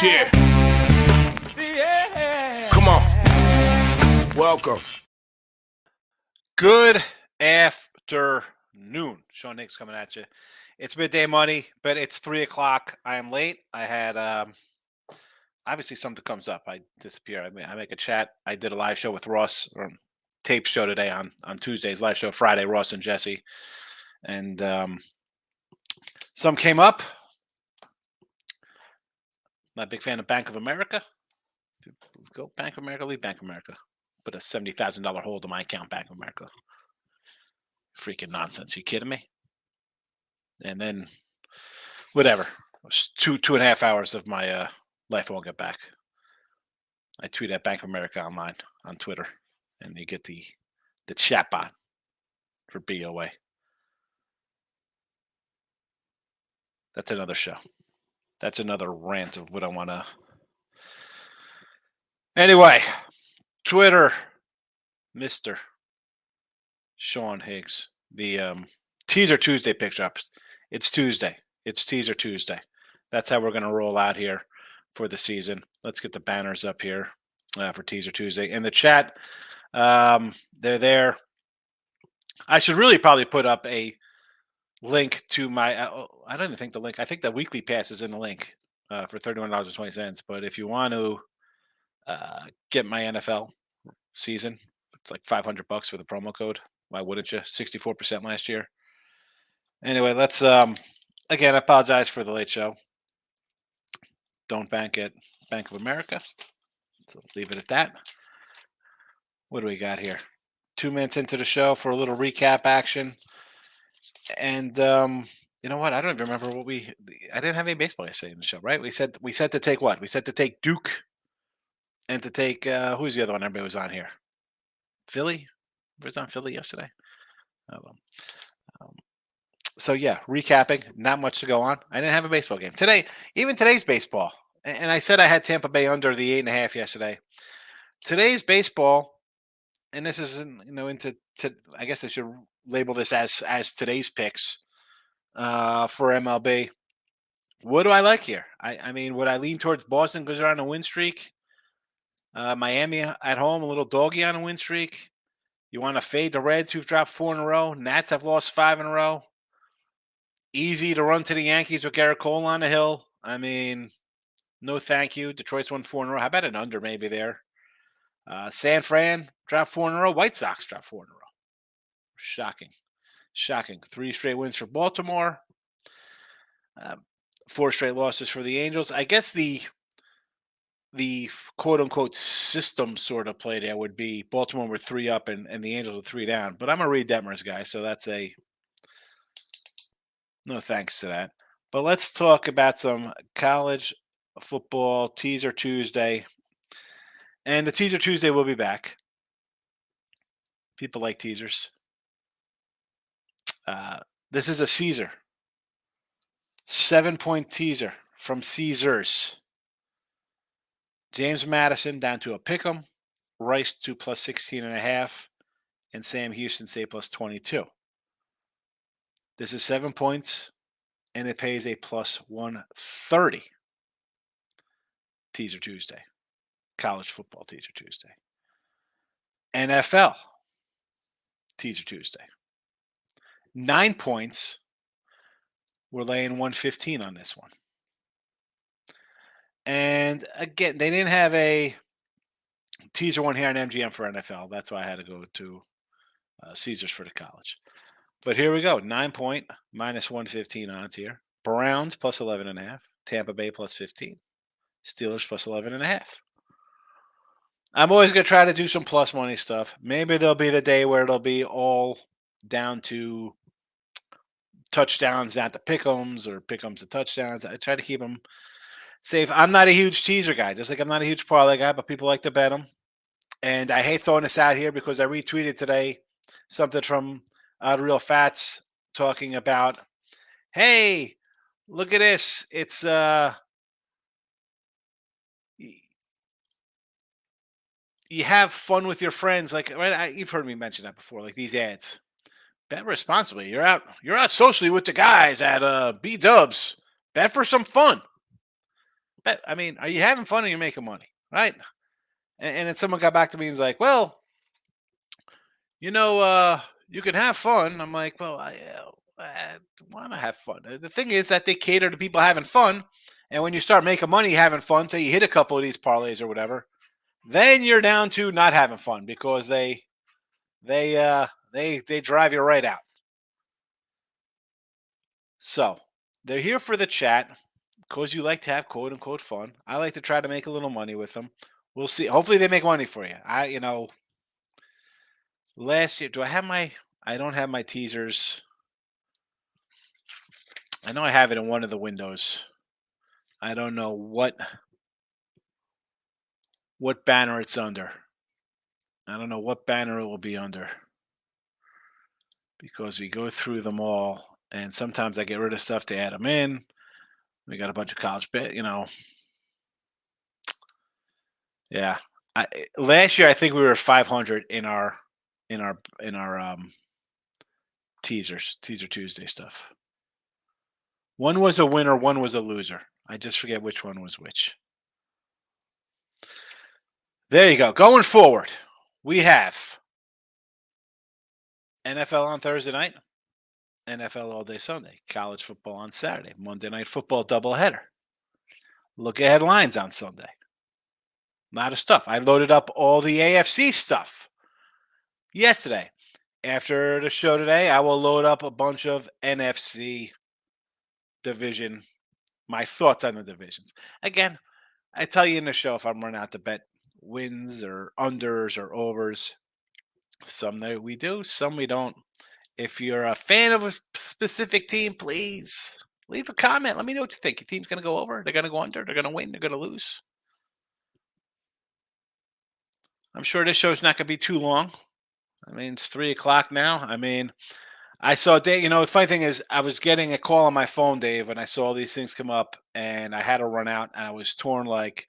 Yeah. Come on. Welcome. Good afternoon. Sean Higgs coming at you. It's midday money, but it's 3 o'clock. I am late. I had obviously something comes up. I disappear. I make a chat. I did a live show with Ross, or tape show today on Tuesday's live show Friday, Ross and Jesse. And some came up. Not a big fan of Bank of America. Go Bank of America, leave Bank of America. Put a $70,000 hold on my account, Bank of America. Freaking nonsense. You kidding me? And then whatever. Two and a half hours of my life I won't get back. I tweet at Bank of America online on Twitter, and you get the chat bot for BOA. That's another show. That's another rant of what I want to. Anyway, Twitter, Mr. Sean Higgs. The Teaser Tuesday picture up. It's Tuesday. It's Teaser Tuesday. That's how we're going to roll out here for the season. Let's get the banners up here for Teaser Tuesday. In the chat, they're there. I should really probably put up a link to my I don't even think the link. I think the weekly pass is in the link for $31.20. But if you want to get my NFL season, it's like $500 with a promo code. Why wouldn't you? 64% last year. Anyway, let's again, I apologize for the late show. Don't bank at Bank of America. So leave it at that. What do we got here? 2 minutes into the show for a little recap action. And you know what? I don't even remember what I didn't have any baseball yesterday in the show, right? We said to take what? We said to take Duke and to take who's the other one everybody was on here? Philly? Was on Philly yesterday? So yeah, recapping. Not much to go on. I didn't have a baseball game today. Even today's baseball, and I said I had Tampa Bay under the 8.5 yesterday. Today's baseball, and this is into I guess I should label this as today's picks for MLB. What do I like here? I mean, would I lean towards Boston because they're on a win streak? Miami at home, a little doggy on a win streak. You want to fade the Reds, who've dropped 4 in a row. Nats have lost 5 in a row. Easy to run to the Yankees with Garrett Cole on the hill. I mean, no thank you. Detroit's won 4 in a row. How about an under maybe there? San Fran dropped 4 in a row. White Sox dropped 4 in a row. Shocking. 3 straight wins for Baltimore. 4 straight losses for the Angels. I guess the quote-unquote system sort of play there would be Baltimore were 3 up and the Angels were 3 down. But I'm a Reed Detmers guy, so that's a no thanks to that. But let's talk about some college football Teaser Tuesday. And the Teaser Tuesday will be back. People like teasers. This is a Caesar. 7-point teaser from Caesars. James Madison down to a pick'em. Rice to plus 16.5. And Sam Houston say plus 22. This is 7 points. And it pays a plus 130. Teaser Tuesday. College football Teaser Tuesday. NFL Teaser Tuesday. 9 points. We're laying 115 on this one. And again, they didn't have a teaser one here on MGM for NFL. That's why I had to go to Caesars for the college. But here we go. 9 point minus 115 odds here. Browns plus 11.5. Tampa Bay plus 15. Steelers plus 11.5. I'm always going to try to do some plus money stuff. Maybe there'll be the day where it'll be all down to touchdowns down to pick'ems or pick'ems to touchdowns. I try to keep them safe. I'm not a huge teaser guy, just like I'm not a huge parlay guy, but people like to bet them. And I hate throwing this out here because I retweeted today something from The Real Fats talking about, hey, look at this. It's you have fun with your friends. Like, right, you've heard me mention that before, like these ads Bet responsibly. You're out socially with the guys at B Dubs. Bet for some fun. Bet. I mean, are you having fun or you making money? Right? And then someone got back to me and was like, well, you can have fun. I'm like, well, I want to have fun. The thing is that they cater to people having fun. And when you start making money having fun, so you hit a couple of these parlays or whatever, then you're down to not having fun because they drive you right out. So they're here for the chat because you like to have quote unquote fun. I like to try to make a little money with them. We'll see. Hopefully they make money for you. Last year, I don't have my teasers. I know I have it in one of the windows. I don't know what banner it's under. I don't know what banner it will be under because we go through them all, and sometimes I get rid of stuff to add them in. We got a bunch of college Yeah. Last year I think we were 500 in our teaser Tuesday stuff. One was a winner, one was a loser. I just forget which one was which. There you go. Going forward, we have NFL on Thursday night, NFL all day Sunday, college football on Saturday, Monday night football doubleheader. Look ahead lines on Sunday. A lot of stuff. I loaded up all the AFC stuff yesterday. After the show today, I will load up a bunch of NFC division, my thoughts on the divisions. Again, I tell you in the show if I'm running out to bet wins or unders or overs. Some that we do, some we don't. If you're a fan of a specific team, please leave a comment. Let me know what you think. Your team's going to go over, they're going to go under, they're going to win, they're going to lose. I'm sure this show's not going to be too long. I mean, it's 3:00 now. I mean, I saw Dave. The funny thing is, I was getting a call on my phone, Dave, and I saw these things come up, and I had to run out, and I was torn. Like,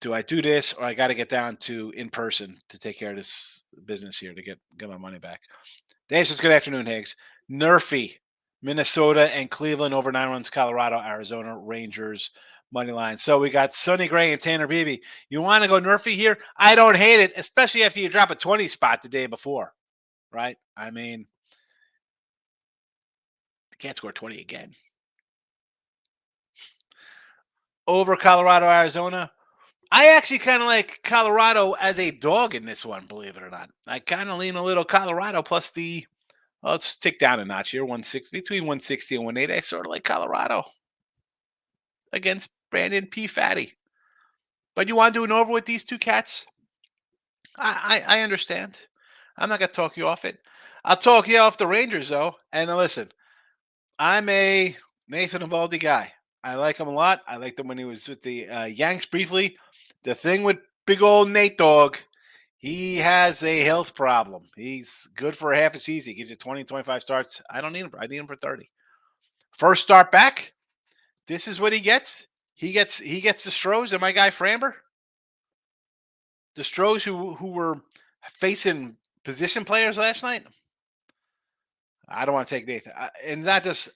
do I do this, or I got to get down to in person to take care of this business here to get my money back? Dave says, "Good afternoon, Higgs. Nerfy, Minnesota, and Cleveland over 9 runs. Colorado, Arizona, Rangers." Money line. So we got Sonny Gray and Tanner Beebe. You want to go Nerfy here? I don't hate it, especially after you drop a 20 spot the day before, right? I mean, can't score 20 again. Over Colorado, Arizona. I actually kind of like Colorado as a dog in this one, believe it or not. I kind of lean a little Colorado plus let's tick down a notch here, 160, between 160 and 180. I sort of like Colorado against Brandon P. Fatty. But you want to do an over with these two cats? I understand. I'm not going to talk you off it. I'll talk you off the Rangers, though. And listen, I'm a Nathan Eovaldi guy. I like him a lot. I liked him when he was with the Yanks briefly. The thing with big old Nate Dogg, he has a health problem. He's good for half a season. He gives you 20, 25 starts. I don't need him. I need him for 30. First start back, this is what he gets. He gets the Stros and my guy Framber. The Stros who were facing position players last night. I don't want to take Nathan. And not just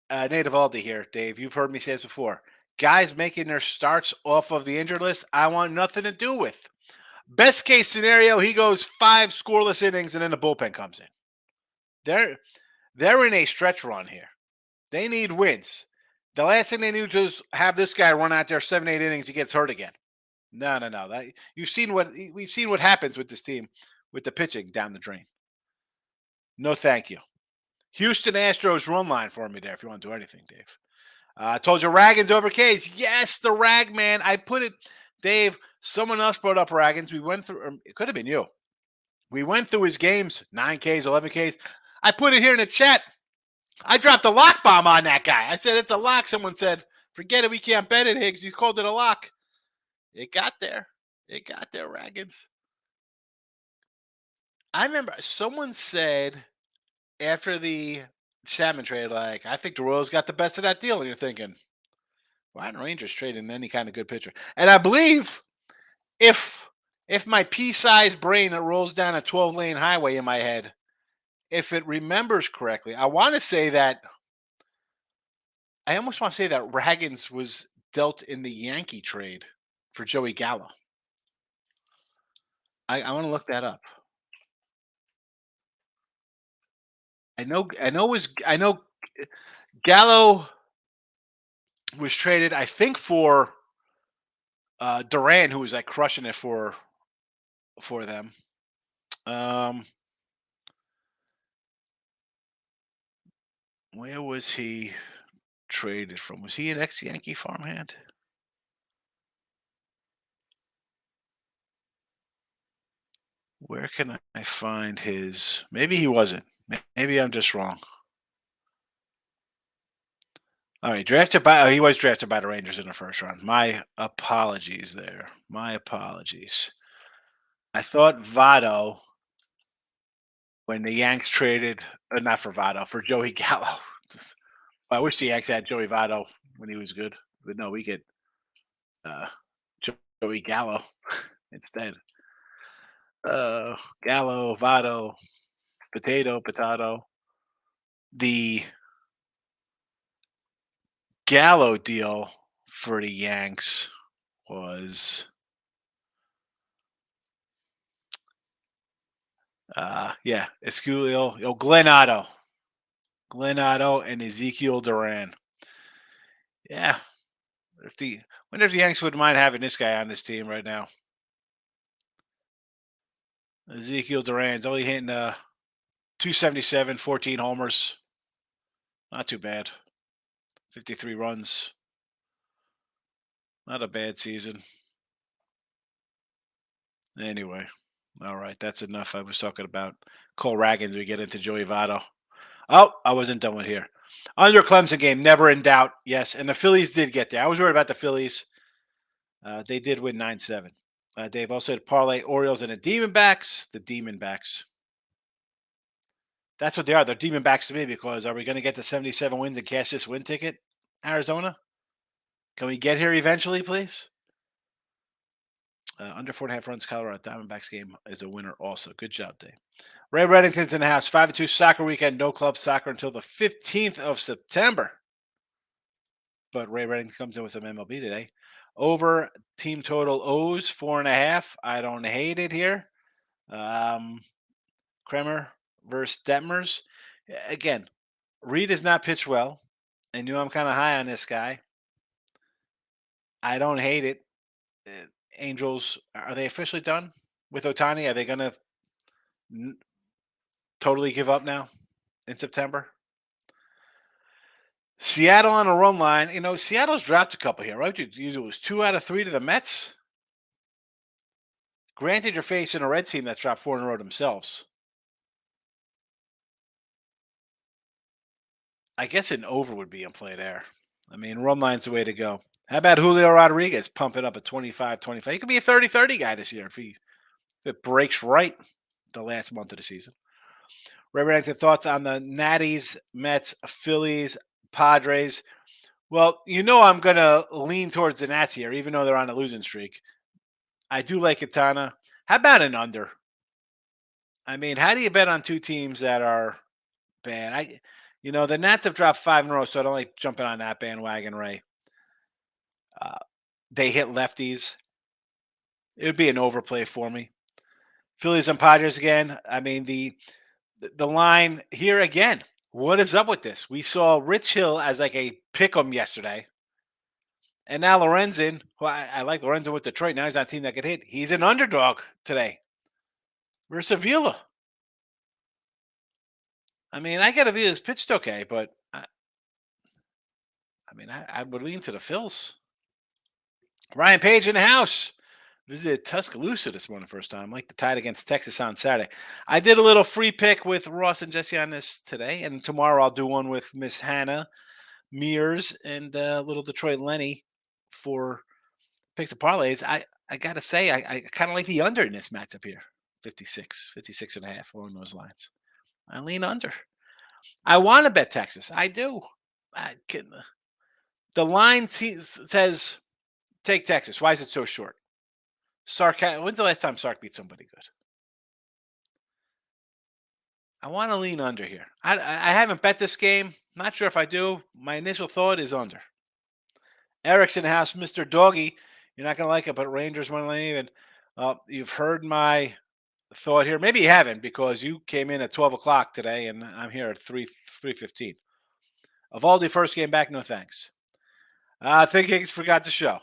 Nate Eovaldi here, Dave. You've heard me say this before. Guys making their starts off of the injured list, I want nothing to do with. Best case scenario, he goes 5 scoreless innings and then the bullpen comes in. They're in a stretch run here. They need wins. The last thing they need is have this guy run out there 7, 8 innings. He gets hurt again. No. We've seen what happens with this team with the pitching down the drain. No, thank you. Houston Astros run line for me there if you want to do anything, Dave. I told you Raggins over K's. Yes, the Rag man. I put it, Dave. Someone else brought up Raggins. We went through. It could have been you. We went through his games, 9Ks, 11Ks. I put it here in the chat. I dropped a lock bomb on that guy. I said it's a lock. Someone said, "Forget it. We can't bet it, Higgs." He's called it a lock. It got there. Raggins. I remember someone said after the Salmon trade, like, I think the Royals got the best of that deal. And you're thinking, why aren't Rangers trading any kind of good pitcher? And I believe if my pea-sized brain that rolls down a 12-lane highway in my head, if it remembers correctly, I want to say that I almost want to say that Raggins was dealt in the Yankee trade for Joey Gallo. I want to look that up. I know Gallo was traded, I think, for Duran, who was like crushing it for them. Um, where was he traded from? Was he an ex-Yankee farmhand? Where can I find his? Maybe he wasn't. Maybe I'm just wrong. All right, drafted by. Oh, he was drafted by the Rangers in the first round. My apologies there. My apologies. I thought Votto when the Yanks traded, not for Votto, for Joey Gallo. I wish the Yanks had Joey Votto when he was good, but no, we get uh, Joey Gallo instead. Gallo, Votto, potato. The Gallo deal for the Yanks was, yeah, Esculio, Glenn Otto, and Ezekiel Duran. Yeah, if the wonder if the Yanks would mind having this guy on this team right now. Ezekiel Duran's only hitting 277, 14 homers. Not too bad. 53 runs. Not a bad season. Anyway, all right, that's enough. I was talking about Cole Raggins. We get into Joey Votto. Oh, I wasn't done with here. Under Clemson game, never in doubt. Yes, and the Phillies did get there. I was worried about the Phillies. They did win 9-7. They've also had parlay Orioles and the Demonbacks. The Demonbacks. That's what they are. They're Demonbacks to me because are we going to get to 77 wins and cash this win ticket, Arizona? Can we get here eventually, please? Under 4.5 runs, Colorado Diamondbacks game is a winner also. Good job, Dave. Ray Reddington's in the house. 5-2 soccer weekend. No club soccer until the 15th of September. But Ray Reddington comes in with some MLB today. Over team total O's 4.5. I don't hate it here. Kremer versus Detmers. Again, Reed has not pitched well. I knew I'm kind of high on this guy. I don't hate it. Angels, are they officially done with Otani? Are they going to totally give up now in September? Seattle on a run line. You know, Seattle's dropped a couple here, right? You lose 2 out of 3 to the Mets. Granted, you're facing a Reds team that's dropped 4 in a row themselves. I guess an over would be in play there. I mean, run line's the way to go. How about Julio Rodriguez pumping up a 25-25? He could be a 30-30 guy this year if it breaks right the last month of the season. Reverend, thoughts on the Natties, Mets, Phillies, Padres? Well, you know I'm going to lean towards the Nats here, even though they're on a losing streak. I do like Katana. How about an under? I mean, how do you bet on 2 teams that are bad? The Nats have dropped 5 in a row, so I don't like jumping on that bandwagon, Ray. They hit lefties. It would be an overplay for me. Phillies and Padres again. I mean, the line here again. What is up with this? We saw Rich Hill as like a pick 'em yesterday. And now Lorenzen, who I like Lorenzen with Detroit. Now he's on a team that could hit. He's an underdog today versus Avila. I mean, I get Avila's pitched okay, but I would lean to the Phils. Ryan Page in the house. Visited Tuscaloosa this morning, first time. Like the Tide against Texas on Saturday. I did a little free pick with Ross and Jesse on this today, and tomorrow I'll do one with Miss Hannah Mears and little Detroit Lenny for picks and parlays. I got to say, I kind of like the under in this matchup here. 56 and a half along those lines. I lean under. I want to bet Texas. I do. The line says take Texas. Why is it so short? Sark. When's the last time Sark beat somebody good? I want to lean under here. I haven't bet this game. Not sure if I do. My initial thought is under. Eric's in the house, Mr. Doggy. You're not going to like it, but Rangers money line even. You've heard my thought here. Maybe you haven't because you came in at 12 o'clock today, and I'm here at 3:15. Evaldi first game back. No thanks. I think Higgs forgot to show.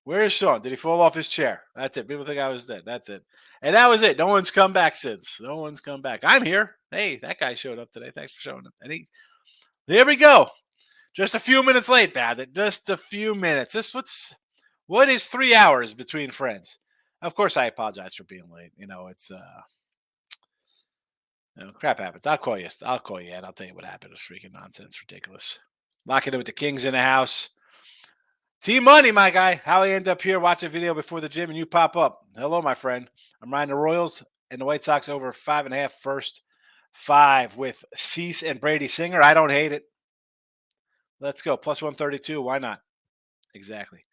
Where is Sean? Did he fall off his chair? That's it. People think I was dead. That's it. And that was it. No one's come back since. No one's come back. I'm here. Hey, that guy showed up today. Thanks for showing up. And there we go. Just a few minutes late, Babbitt. Just a few minutes. What is 3 hours between friends? Of course, I apologize for being late. It's crap happens. I'll call you. And I'll tell you what happened. It's freaking nonsense, ridiculous. Locking it with the Kings in the house. Team Money, my guy. How I end up here watching a video before the gym and you pop up. Hello, my friend. I'm riding the Royals and the White Sox over 5.5 first 5 with Cease and Brady Singer. I don't hate it. Let's go. Plus 132. Why not? Exactly.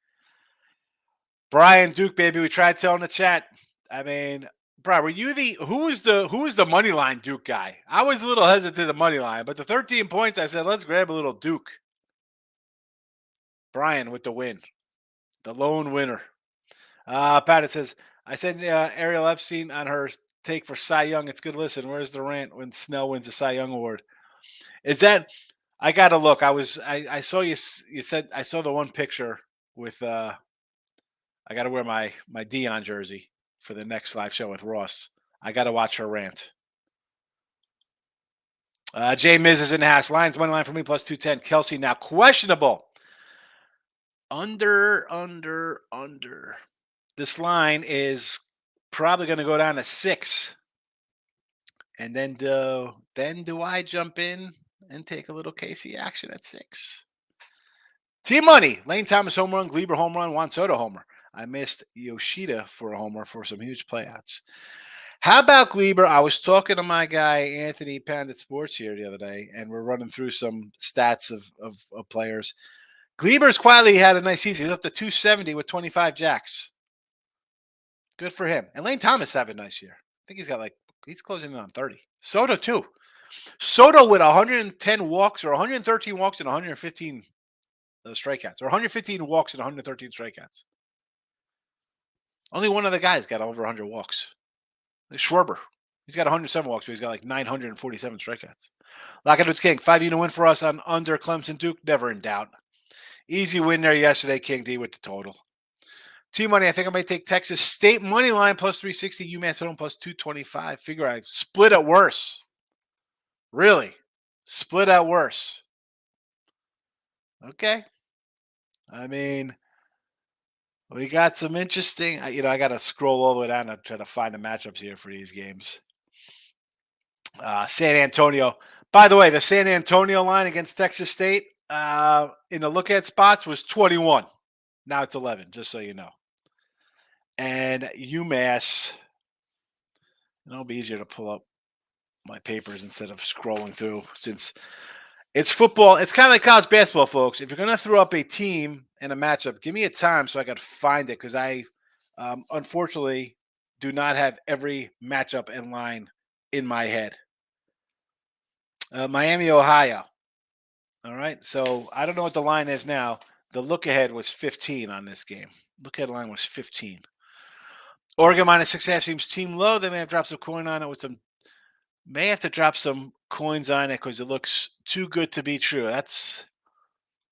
Brian Duke, baby. We tried telling the chat. I mean, Brian, were you who was the money line Duke guy? I was a little hesitant to the money line, but the 13 points, I said, let's grab a little Duke. Brian with the win. The lone winner. Pat, it says, I said Ariel Epstein on her take for Cy Young. It's good. Listen, where's the rant when Snell wins the Cy Young Award? Is that I gotta look. I saw you said I saw the one picture with I gotta wear my Dion jersey for the next live show with Ross. I gotta watch her rant. Jay Miz is in the house. Lions money line for me plus 210. Kelsey now questionable. Under. This line is probably going to go down to 6. And then do I jump in and take a little Casey action at 6? Team Money. Lane Thomas home run, Gleber home run, Juan Soto homer. I missed Yoshida for a homer for some huge playouts. How about Gleber? I was talking to my guy Anthony Pandit Sports here the other day, and we're running through some stats of players. Gleber's quietly had a nice season. He's up to 270 with 25 jacks. Good for him. And Lane Thomas having a nice year. I think he's closing in on 30. Soto too. Soto with 110 walks or 113 walks and 115 strikeouts, or 115 walks and 113 strikeouts. Only one of the guys got over 100 walks. Schwarber. He's got 107 walks, but he's got like 947 strikeouts. Lock it with King. 5 win for us on under Clemson Duke. Never in doubt. Easy win there yesterday, King D with the total. Team Money, I think I might take Texas State money line plus 360, UMass at home plus 225. Figure I split it worse. Really? Split out worse. Okay. I mean, we got some interesting, I got to scroll all the way down to try to find the matchups here for these games. San Antonio. By the way, the San Antonio line against Texas State in the look at spots was 21. Now it's 11, just so you know. And UMass, it'll be easier to pull up my papers instead of scrolling through since it's football. It's kind of like college basketball, folks. If you're going to throw up a team and a matchup, give me a time so I can find it because I unfortunately do not have every matchup and line in my head. Miami, Ohio. All right. So I don't know what the line is now. The look ahead was 15 on this game. Look ahead line was 15. Oregon minus 6.5 seems team low. They may have dropped some coin on it with some. May have to drop some coins on it because it looks too good to be true. That's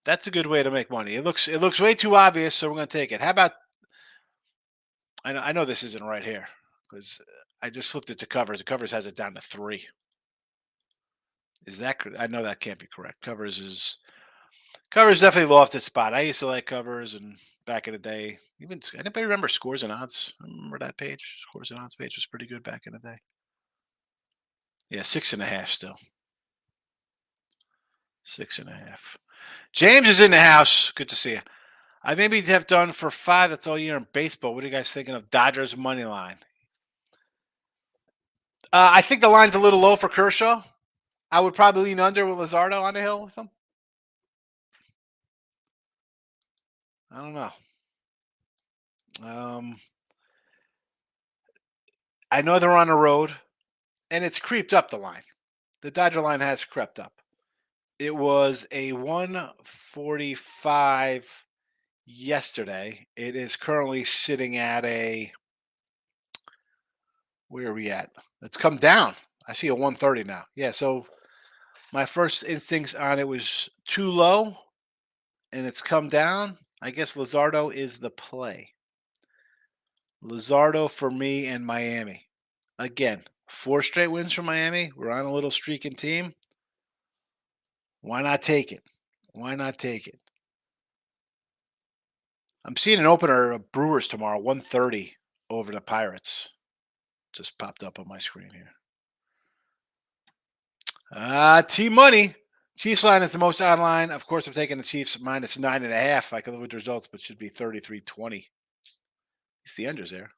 a good way to make money. It looks way too obvious, so we're going to take it. How about? I know this isn't right here because I just flipped it to covers. The covers has it down to 3. Is that? I know that can't be correct. Covers definitely lost its spot. I used to like covers and back in the day. Even anybody remember Scores and Odds? I remember that page? Scores and Odds page was pretty good back in the day. Yeah, 6.5 still. 6.5. James is in the house. Good to see you. I maybe have done for 5. That's all year in baseball. What are you guys thinking of Dodgers money line? I think the line's a little low for Kershaw. I would probably lean under with Luzardo on the hill with him. I don't know. I know they're on the road, and it's creeped up the line. The Dodger line has crept up. It was a 145 yesterday. It is currently sitting at where are we at? It's come down. I see a 130 now. Yeah, so my first instincts on it was too low, and it's come down. I guess Luzardo is the play. Luzardo for me and Miami. Again, 4 straight wins for Miami. We're on a little streaking team. Why not take it? Why not take it? I'm seeing an opener of Brewers tomorrow, 130 over the Pirates. Just popped up on my screen here. Team money. Chiefs line is the most online. Of course, I'm taking the Chiefs minus 9.5. I can live with the results, but should be 33-20. At least the unders there.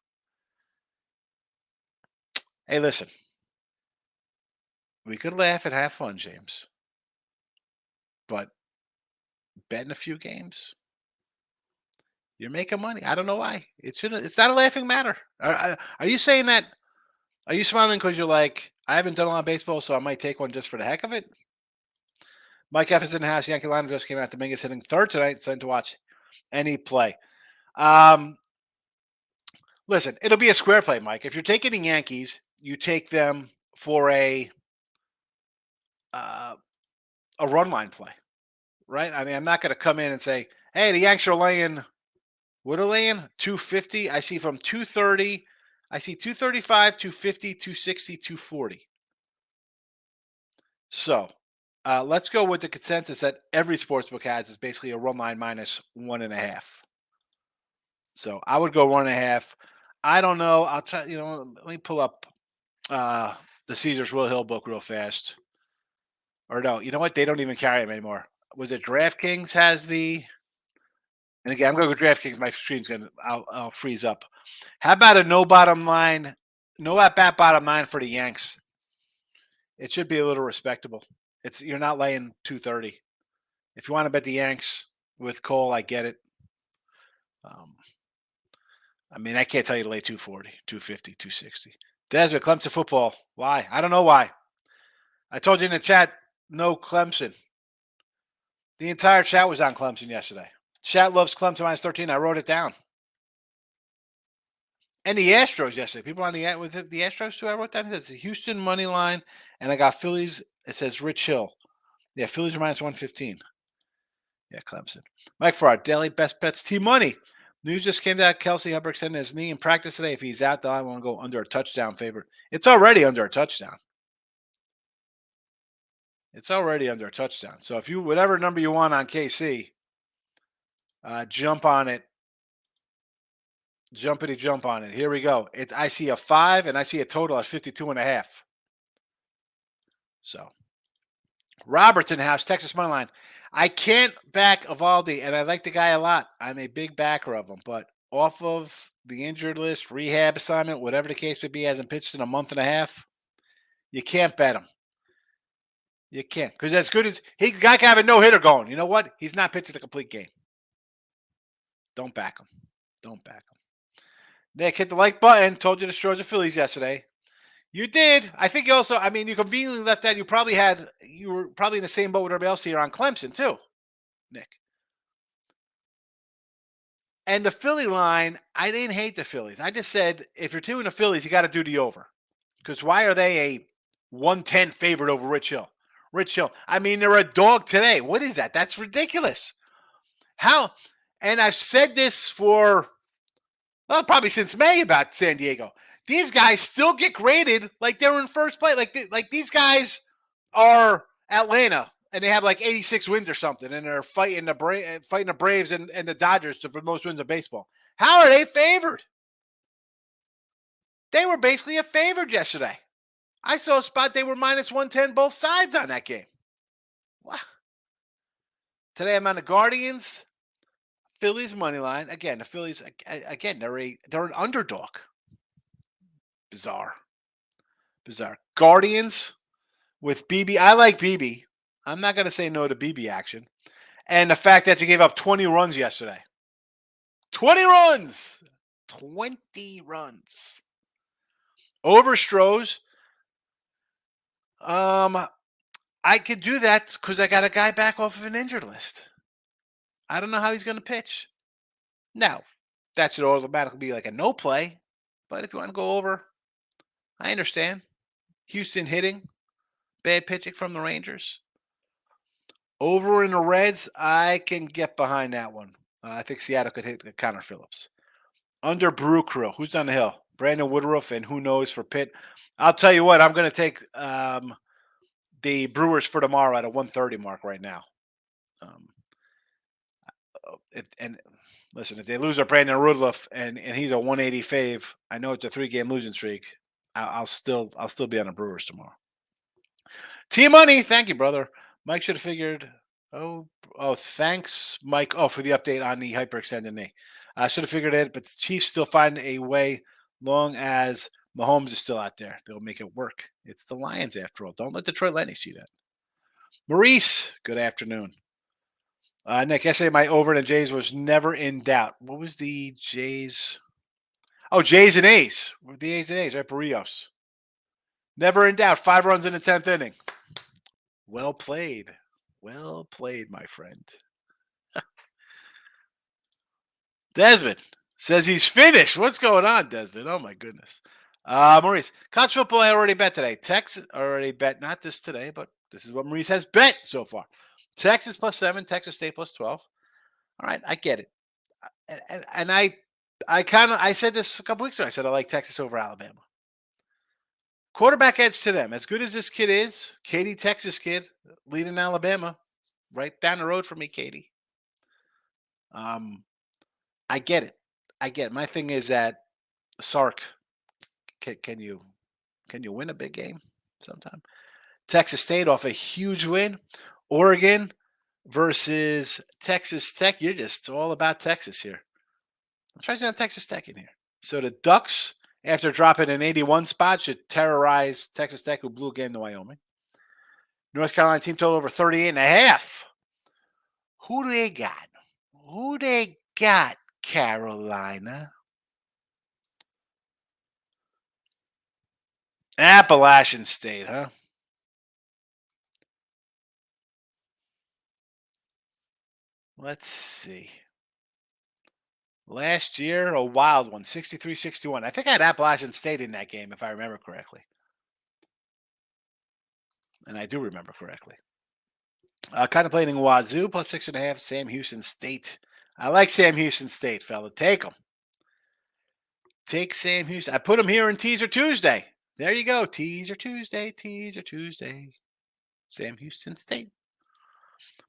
Hey, listen. We could laugh and have fun, James. But betting a few games, you're making money. I don't know why. It shouldn't. It's not a laughing matter. Are you saying that? Are you smiling because you're like, I haven't done a lot of baseball, so I might take one just for the heck of it? Mike F is in the house. Yankee line just came out. Dominguez hitting third tonight. It's time to watch any play. Listen, it'll be a square play, Mike. If you're taking the Yankees, you take them for a run line play, right? I mean, I'm not going to come in and say, hey, the Yanks are laying, what are laying? 250. I see from 230. I see 235, 250, 260, 240. So let's go with the consensus that every sportsbook has is basically a run line minus 1.5. So I would go 1.5. I don't know. I'll try, let me pull up the Caesars Will Hill book real fast. Or no, you know what? They don't even carry them anymore. Was it DraftKings has the? And again, I'm going to go DraftKings. My screen's going to, I'll freeze up. How about a no at bat bottom line for the Yanks? It should be a little respectable. You're not laying 230. If you want to bet the Yanks with Cole, I get it. I mean, I can't tell you to lay 240, 250, 260. Desmond, Clemson football. Why? I don't know why. I told you in the chat, no Clemson. The entire chat was on Clemson yesterday. Chat loves Clemson minus 13. I wrote it down. And the Astros yesterday. People on with the Astros too. I wrote down. It says the Houston money line, and I got Phillies. It says Rich Hill. Yeah, Phillies are minus 115. Yeah, Clemson. Mike Farrar, daily best bets, team money. News just came out. Kelsey Hubbard extended his knee in practice today. If he's out, then I want to go under a touchdown favorite. It's already under a touchdown. It's already under a touchdown. So if you, whatever number you want on KC, jump on it. Jump on it. Here we go. I see a 5 and I see a total at 52.5. So Robertson House, Texas money line. I can't back Evaldi, and I like the guy a lot. I'm a big backer of him, but off of the injured list, rehab assignment, whatever the case may be, hasn't pitched in a month and a half. You can't bet him. You can't, because as good as the guy can have a no-hitter going. You know what? He's not pitching a complete game. Don't back him. Don't back him. Nick, hit the like button. Told you to destroy the Phillies yesterday. You did. I think you also, I mean, you conveniently left that. You were probably in the same boat with everybody else here on Clemson, too, Nick. And the Philly line, I didn't hate the Phillies. I just said, if you're doing the Phillies, you got to do the over. Because why are they a 110 favorite over Rich Hill? Rich Hill. I mean, they're a dog today. What is that? That's ridiculous. How? And I've said this for, well, probably since May about San Diego. These guys still get graded like they're in first place. Like these guys are Atlanta, and they have like 86 wins or something, and they're fighting the Braves and the Dodgers for the most wins of baseball. How are they favored? They were basically a favored yesterday. I saw a spot they were minus 110 both sides on that game. Wow. Today I'm on the Guardians, Phillies money line. Again, the Phillies, again, they're an underdog. Bizarre. Guardians with BB. I like BB. I'm not going to say no to BB action. And the fact that you gave up 20 runs yesterday. 20 runs. 20 runs. Over Strohs. Um, I could do that because I got a guy back off of an injured list. I don't know how he's going to pitch. Now, that should automatically be like a no play. But if you want to go over, I understand. Houston hitting, bad pitching from the Rangers. Over in the Reds, I can get behind that one. I think Seattle could hit Connor Phillips. Under Brew Crew, who's on the hill? Brandon Woodruff, and who knows for Pitt. I'll tell you what, I'm going to take the Brewers for tomorrow at a 130 mark right now. Um, and listen, if they lose to Brandon Woodruff and he's a 180 fave, I know it's a 3-game losing streak. I'll still be on the Brewers tomorrow. T Money, thank you, brother. Mike should have figured. Thanks, Mike. Oh, for the update on the hyperextended knee. I should have figured it, but the Chiefs still find a way. Long as Mahomes is still out there, they'll make it work. It's the Lions after all. Don't let Detroit Lightning see that. Maurice, good afternoon. Nick, yesterday my over in the Jays was never in doubt. What was the Jays? Oh, Jays and A's. The A's and A's, right? Barrios. Never in doubt. 5 runs in the 10th inning. Well played. Well played, my friend. Desmond says he's finished. What's going on, Desmond? Oh, my goodness. Maurice, college football I already bet today. Texas already bet, not this today, but this is what Maurice has bet so far. Texas +7, Texas State +12. All right, I get it. And I said this a couple weeks ago. I said I like Texas over Alabama. Quarterback edge to them. As good as this kid is, Katy, Texas kid, leading Alabama, right down the road from me, Katy. I get it. I get it. My thing is that Sark, can you win a big game sometime? Texas State off a huge win. Oregon versus Texas Tech. You're just all about Texas here. I'm trying to have Texas Tech in here. So the Ducks, after dropping an 81 spot, should terrorize Texas Tech, who blew again to Wyoming. North Carolina team total over 38.5. Who do they got? Who they got, Carolina? Appalachian State, huh? Let's see. Last year, a wild one, 63-61. I think I had Appalachian State in that game, if I remember correctly. And I do remember correctly. Contemplating Wazoo +6.5. Sam Houston State. I like Sam Houston State, fella. Take them. Take Sam Houston. I put him here in Teaser Tuesday. There you go. Teaser Tuesday. Teaser Tuesday. Sam Houston State.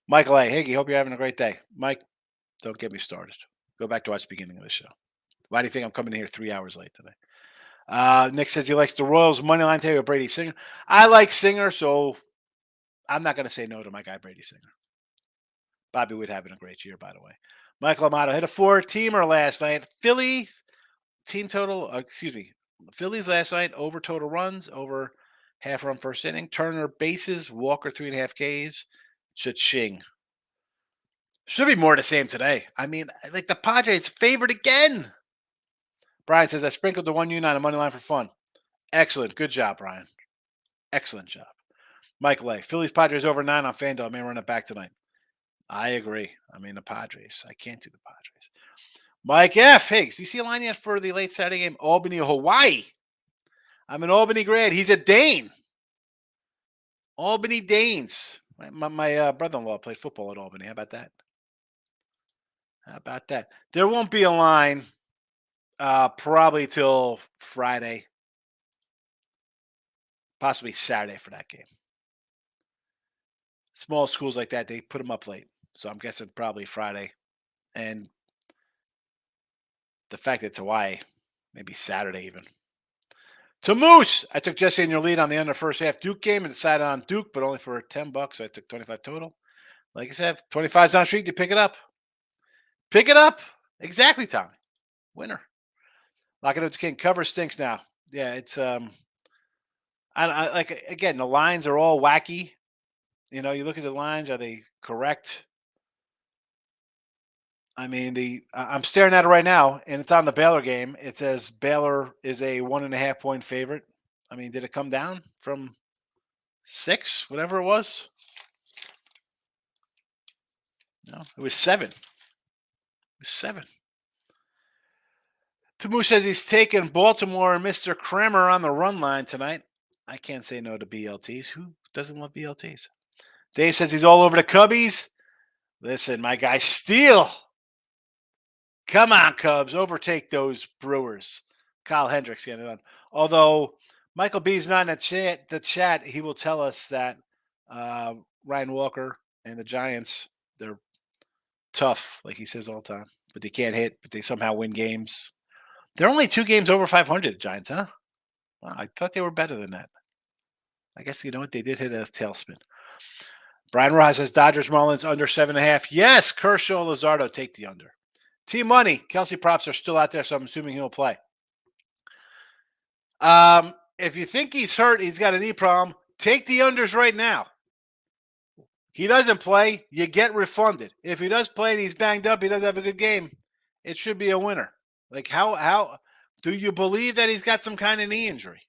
Michael A. Higgy, hope you're having a great day. Mike, don't get me started. Go back to watch the beginning of the show. Why do you think I'm coming in here 3 hours late today? Nick says he likes the Royals money line today with Brady Singer. I like Singer, so I'm not going to say no to my guy Brady Singer. Bobby Wood having a great year, by the way. Michael Amato hit a 4-teamer last night. Phillies team total, Phillies last night over total runs, over half run first inning. Turner bases, Walker 3.5 Ks. Cha-ching. Should be more of the same today. I mean, like the Padres favored again. Brian says I sprinkled the 1 unit on a money line for fun. Excellent. Good job, Brian. Excellent job. Michael A. Phillies Padres over 9 on FanDuel. I may run it back tonight. I agree. I mean, the Padres. I can't do the Padres. Mike F. Higgs. Do you see a line yet for the late Saturday game? Albany, Hawaii. I'm an Albany grad. He's a Dane. Albany Danes. My brother-in-law played football at Albany. How about that? How about that? There won't be a line probably till Friday, possibly Saturday for that game. Small schools like that, they put them up late. So I'm guessing probably Friday. And the fact that it's Hawaii, maybe Saturday even. To Moose, I took Jesse in your lead on the under first half Duke game and decided on Duke, but only for $10. So I took 25 total. Like I said, 25's on street. You pick it up. Pick it up. Exactly, Tommy. Winner. Lock it up to King. Cover stinks now. Yeah, it's I like again, the lines are all wacky. You know, you look at the lines, are they correct? I mean, I'm staring at it right now, and it's on the Baylor game. It says Baylor is a 1.5 point favorite. I mean, did it come down from 6, whatever it was. No, it was 7. It was 7. Tamu says he's taking Baltimore and Mr. Kremer on the run line tonight. I can't say no to BLTs. Who doesn't love BLTs? Dave says he's all over the Cubbies. Listen, my guy Steele. Come on, Cubs. Overtake those Brewers. Kyle Hendricks getting it on. Although Michael B's not in the chat, he will tell us that Ryan Walker and the Giants, they're tough, like he says all the time. But they can't hit, but they somehow win games. They're only 2 games over 500, the Giants, huh? Wow, I thought they were better than that. I guess, you know what? They did hit a tailspin. Brian Rojas says Dodgers Marlins under 7.5. Yes, Kershaw Luzardo take the under. Team Money, Kelsey props are still out there, so I'm assuming he'll play. If you think he's hurt, he's got a knee problem, take the unders right now. He doesn't play, you get refunded. If he does play and he's banged up, he doesn't have a good game, it should be a winner. Like, how do you believe that he's got some kind of knee injury?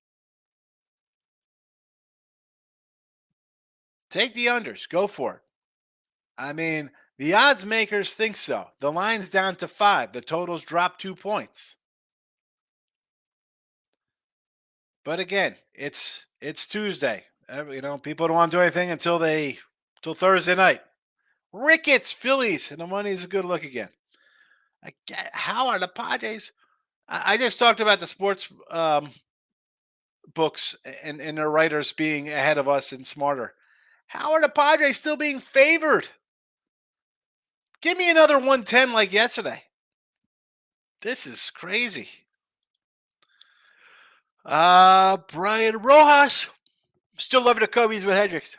Take the unders. Go for it. I mean, the odds makers think so. The line's down to 5. The total's dropped 2 points. But again, it's Tuesday. You know, people don't want to do anything until Thursday night. Ricketts, Phillies, and the money's a good look again. How are the Padres? I just talked about the sports books and their writers being ahead of us and smarter. How are the Padres still being favored? Give me another 110 like yesterday. This is crazy. Brian Rojas. Still loving the Cubbies with Hendricks.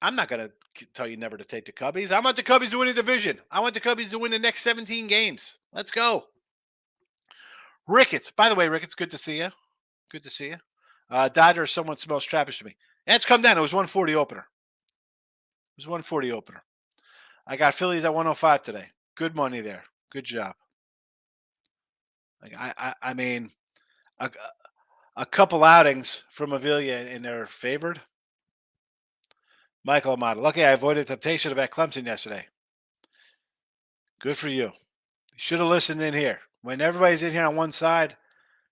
I'm not going to tell you never to take the Cubbies. I want the Cubbies to win the division. I want the Cubbies to win the next 17 games. Let's go. Ricketts. By the way, Ricketts, good to see you. Good to see you. Dodgers somewhat smells trappish to me. And it's come down. It was 140 opener. It was 140 opener. I got Phillies at 105 today. Good money there. Good job. Like I mean, a couple outings from Avila and they're favored. Michael Amata. Lucky I avoided temptation about Clemson yesterday. Good for you. You should have listened in here. When everybody's in here on one side,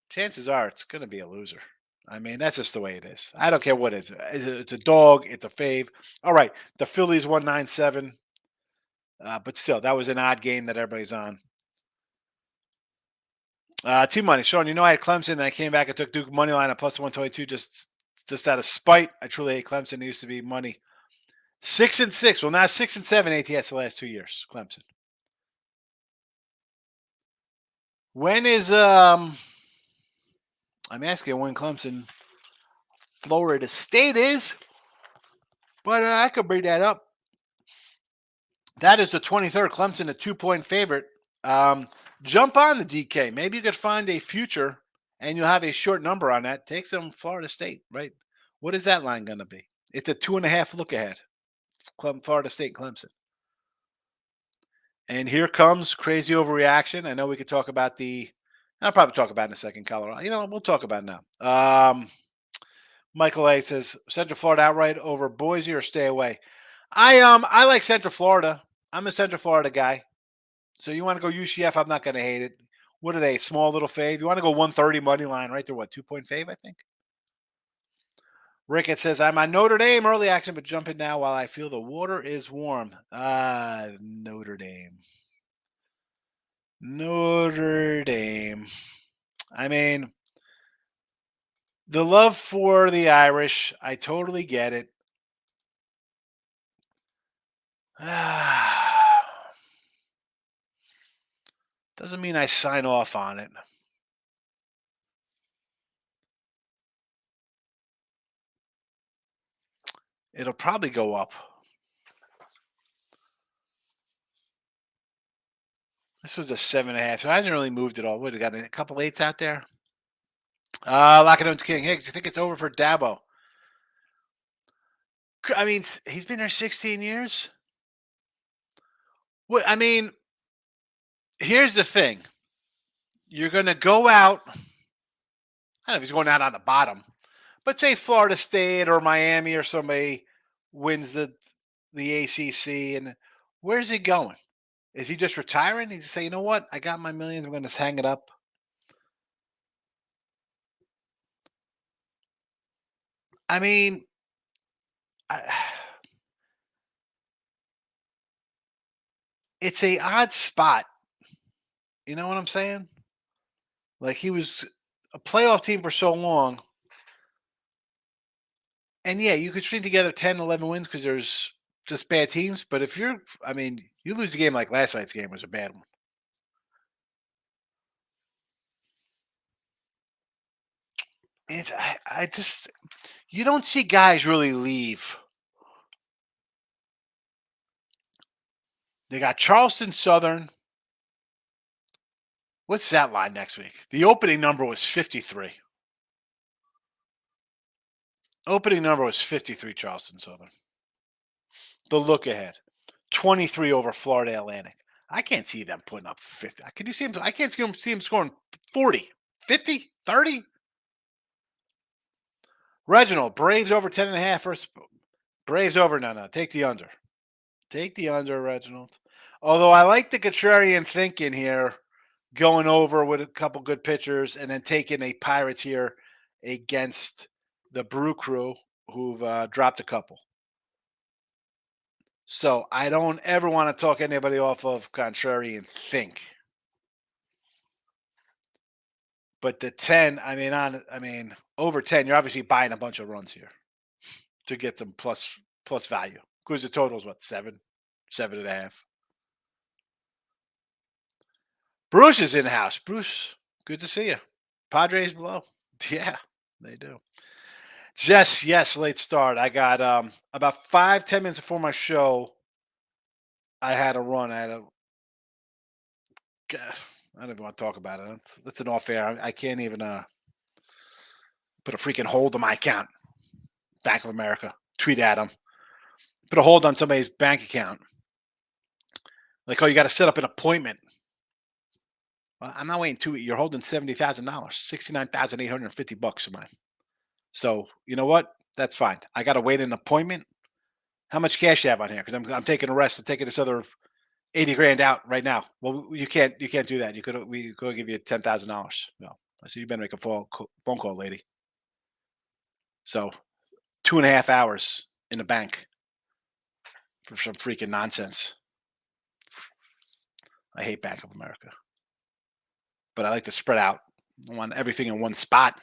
chances are it's going to be a loser. I mean, that's just the way it is. I don't care what it is. It's a dog. It's a fave. All right. The Phillies 197. But still, that was an odd game that everybody's on. Team money. Sean, you know I had Clemson and I came back and took Duke money line at plus 122 just out of spite. I truly hate Clemson. It used to be money. 6-6. Well, now 6-7 ATS the last 2 years. Clemson. When is I'm asking when Clemson, Florida State is, but I could bring that up. That is the 23rd. Clemson, a 2-point favorite. Jump on the DK. Maybe you could find a future, and you'll have a short number on that. Take some Florida State, right? What is that line going to be? It's a 2.5 look ahead. Florida State, Clemson. And here comes crazy overreaction. I know we could talk about I'll probably talk about it in a second, Colorado. You know, we'll talk about it now. Michael A says Central Florida outright over Boise or stay away. I like Central Florida. I'm a Central Florida guy. So you want to go UCF? I'm not going to hate it. What are they? Small little fave. You want to go 130 money line, right? They're what, 2-point fave, I think. Rickett says I'm on Notre Dame early action, but jump in now while I feel the water is warm. Notre Dame. Notre Dame. I mean, the love for the Irish, I totally get it. Doesn't mean I sign off on it. It'll probably go up. This was a 7.5. So it hasn't really moved at all. What, got a couple 8s out there? Lock it on to King Higgs. You think it's over for Dabo? I mean, he's been there 16 years. Well, I mean, here's the thing. You're going to go out. I don't know if he's going out on the bottom, but say Florida State or Miami or somebody wins the ACC, and where's he going? Is he just retiring? He's say, you know what? I got my millions. I'm going to hang it up. I mean, I, it's a odd spot. You know what I'm saying? Like he was a playoff team for so long, and yeah, you could string together 10, 11 wins because there's just bad teams. But if you're, I mean, you lose a game like last night's game was a bad one. It's I just you don't see guys really leave. They got Charleston Southern. What's that line next week? The opening number was 53. Opening number was 53 Charleston Southern. The look ahead. 23 over Florida Atlantic. I can't see them putting up 50. Can you see him? I can't see him scoring 40, 50, 30. Reginald, Braves over 10 and a half. First, Braves over. No. Take the under. Take the under, Reginald. Although I like the contrarian thinking here, going over with a couple good pitchers and then taking a Pirates here against the Brew Crew, who've dropped a couple. So I don't ever want to talk anybody off of contrarian think. But the 10, I mean, over 10, you're obviously buying a bunch of runs here to get some plus value. Because the total is what, 7.5. Bruce is in the house. Bruce, good to see you. Padres below. Yeah, they do. Jess, yes, late start. I got about 5-10 minutes before my show. I had a run. I don't even want to talk about it. That's an off air. I can't even put a freaking hold on my account. Bank of America. Tweet at them. Put a hold on somebody's bank account. Like, oh, you got to set up an appointment. Well, I'm not waiting 2 weeks. You're holding $70,000, $69,850 of mine. So you know what? That's fine. I got to wait an appointment. How much cash you have on here? Because I'm taking a rest. I'm taking this other 80 grand out right now. Well, you can't do that. We could give you $10,000. No, I said you better make a phone call, lady. So 2.5 hours in the bank for some freaking nonsense. I hate Bank of America, but I like to spread out. I want everything in one spot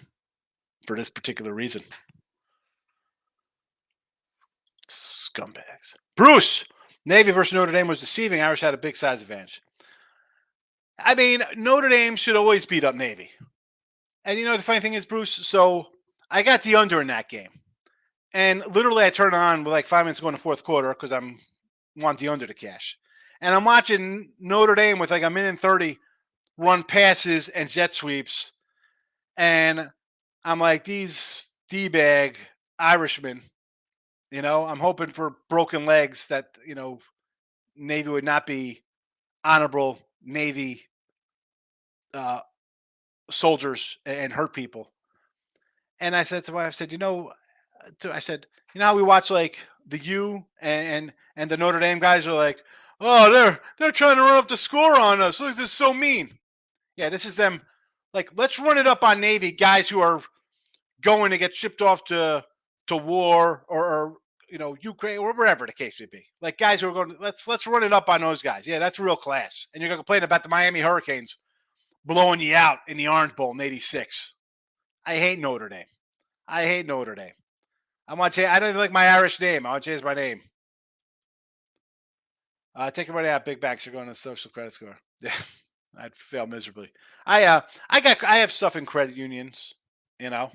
for this particular reason. Scumbags. Bruce, Navy versus Notre Dame was deceiving. Irish had a big size advantage. I mean, Notre Dame should always beat up Navy. And you know the funny thing is, Bruce, so I got the under in that game. And literally I turned on with like 5 minutes to go in the fourth quarter because I'm want the under to cash. And I'm watching Notre Dame with like a minute and 30 run passes and jet sweeps. And I'm like, these D-bag Irishmen, you know, I'm hoping for broken legs that, you know, Navy would not be honorable Navy soldiers and hurt people. And I said to my wife, I said, you know how we watch like the U and the Notre Dame guys are like, oh, they're trying to run up the score on us. Look, this is so mean. Yeah, this is them. Like, let's run it up on Navy guys who are going to get shipped off to war or you know Ukraine or wherever the case may be. Like guys who are going. Let's run it up on those guys. Yeah, that's real class. And you're gonna complain about the Miami Hurricanes blowing you out in the Orange Bowl in '86. I hate Notre Dame. I hate Notre Dame. I don't even like my Irish name. I want to change my name. Take everybody out. Big backs are going to social credit score. Yeah, I'd fail miserably. I have stuff in credit unions, you know,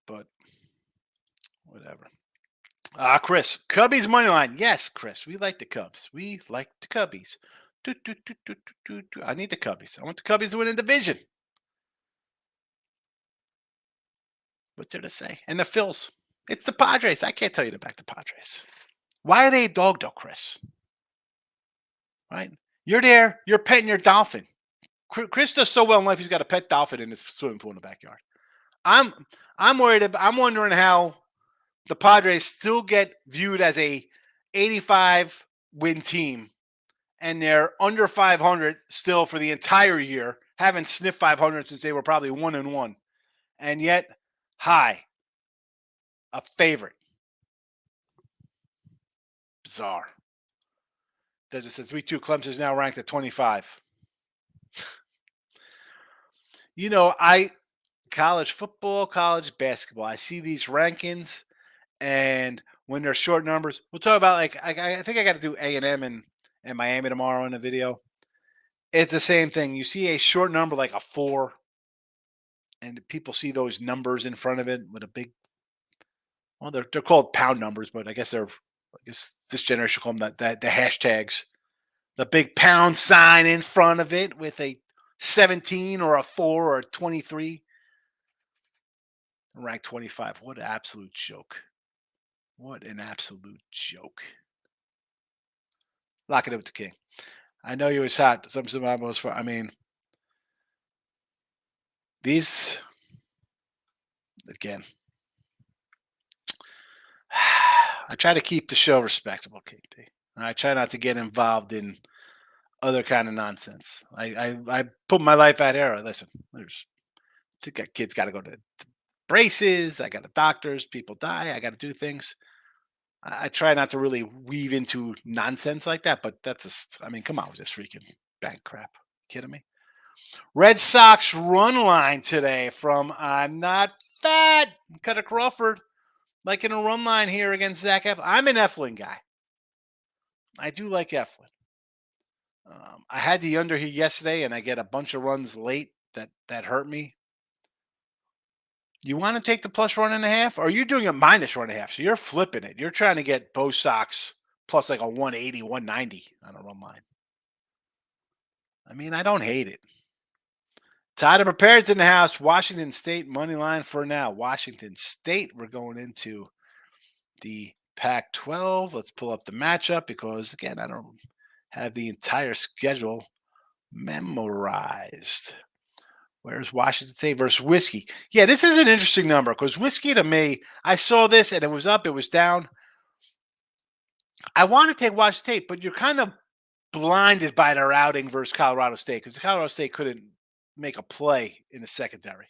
but whatever. Chris, Cubbies money line. Yes, Chris, we like the Cubs. We like the Cubbies. I need the Cubbies. I want the Cubbies to win the division. What's there to say? And the Phils. It's the Padres. I can't tell you to back the Padres. Why are they a dog, though, Chris? Right? You're there. You're petting your dolphin. Chris does so well in life. He's got a pet dolphin in his swimming pool in the backyard. I'm I'm worried. I'm wondering how the Padres still get viewed as a 85 win team, and they're under 500 still for the entire year. Haven't sniffed 500 since they were probably 1-1, and yet high a favorite. Bizarre. Desert says week 2 Clemson is now ranked at 25. I college football, college basketball. I see these rankings, and when they're short numbers, we'll talk about like I think I got to do A&M and Miami tomorrow in a video. It's the same thing. You see a short number like a 4, and people see those numbers in front of it with a big. Well, they're called pound numbers, but I guess this generation call them the hashtags. The big pound sign in front of it with a 17 or a 4 or a 23. Ranked 25. What an absolute joke. What an absolute joke. Lock it up with the king. I know you was hot. Some was for. I mean, these again. I try to keep the show respectable, KD. I try not to get involved in other kind of nonsense. I put my life out here. Listen, kids got to go to braces. I got to doctors. People die. I got to do things. I try not to really weave into nonsense like that, but that's just, I mean, come on with this freaking bank crap. Kidding me? Red Sox run line today from I'm not fat, Cutter Crawford, like in a run line here against Zach Eflin. I'm an Eflin guy. I do like Eflin. I had the under here yesterday, and I get a bunch of runs late that hurt me. You want to take the plus 1.5, or you're doing a minus 1.5? So you're flipping it. You're trying to get both Sox plus like a 180, 190 on a run line. I mean, I don't hate it. Tied and prepared's in the house. Washington State money line for now. Washington State. We're going into the Pac-12. Let's pull up the matchup because again, I don't have the entire schedule memorized. Where's Washington State versus Whiskey? Yeah, this is an interesting number because Whiskey to me, I saw this and it was up, it was down. I want to take Washington State, but you're kind of blinded by their outing versus Colorado State because Colorado State couldn't make a play in the secondary.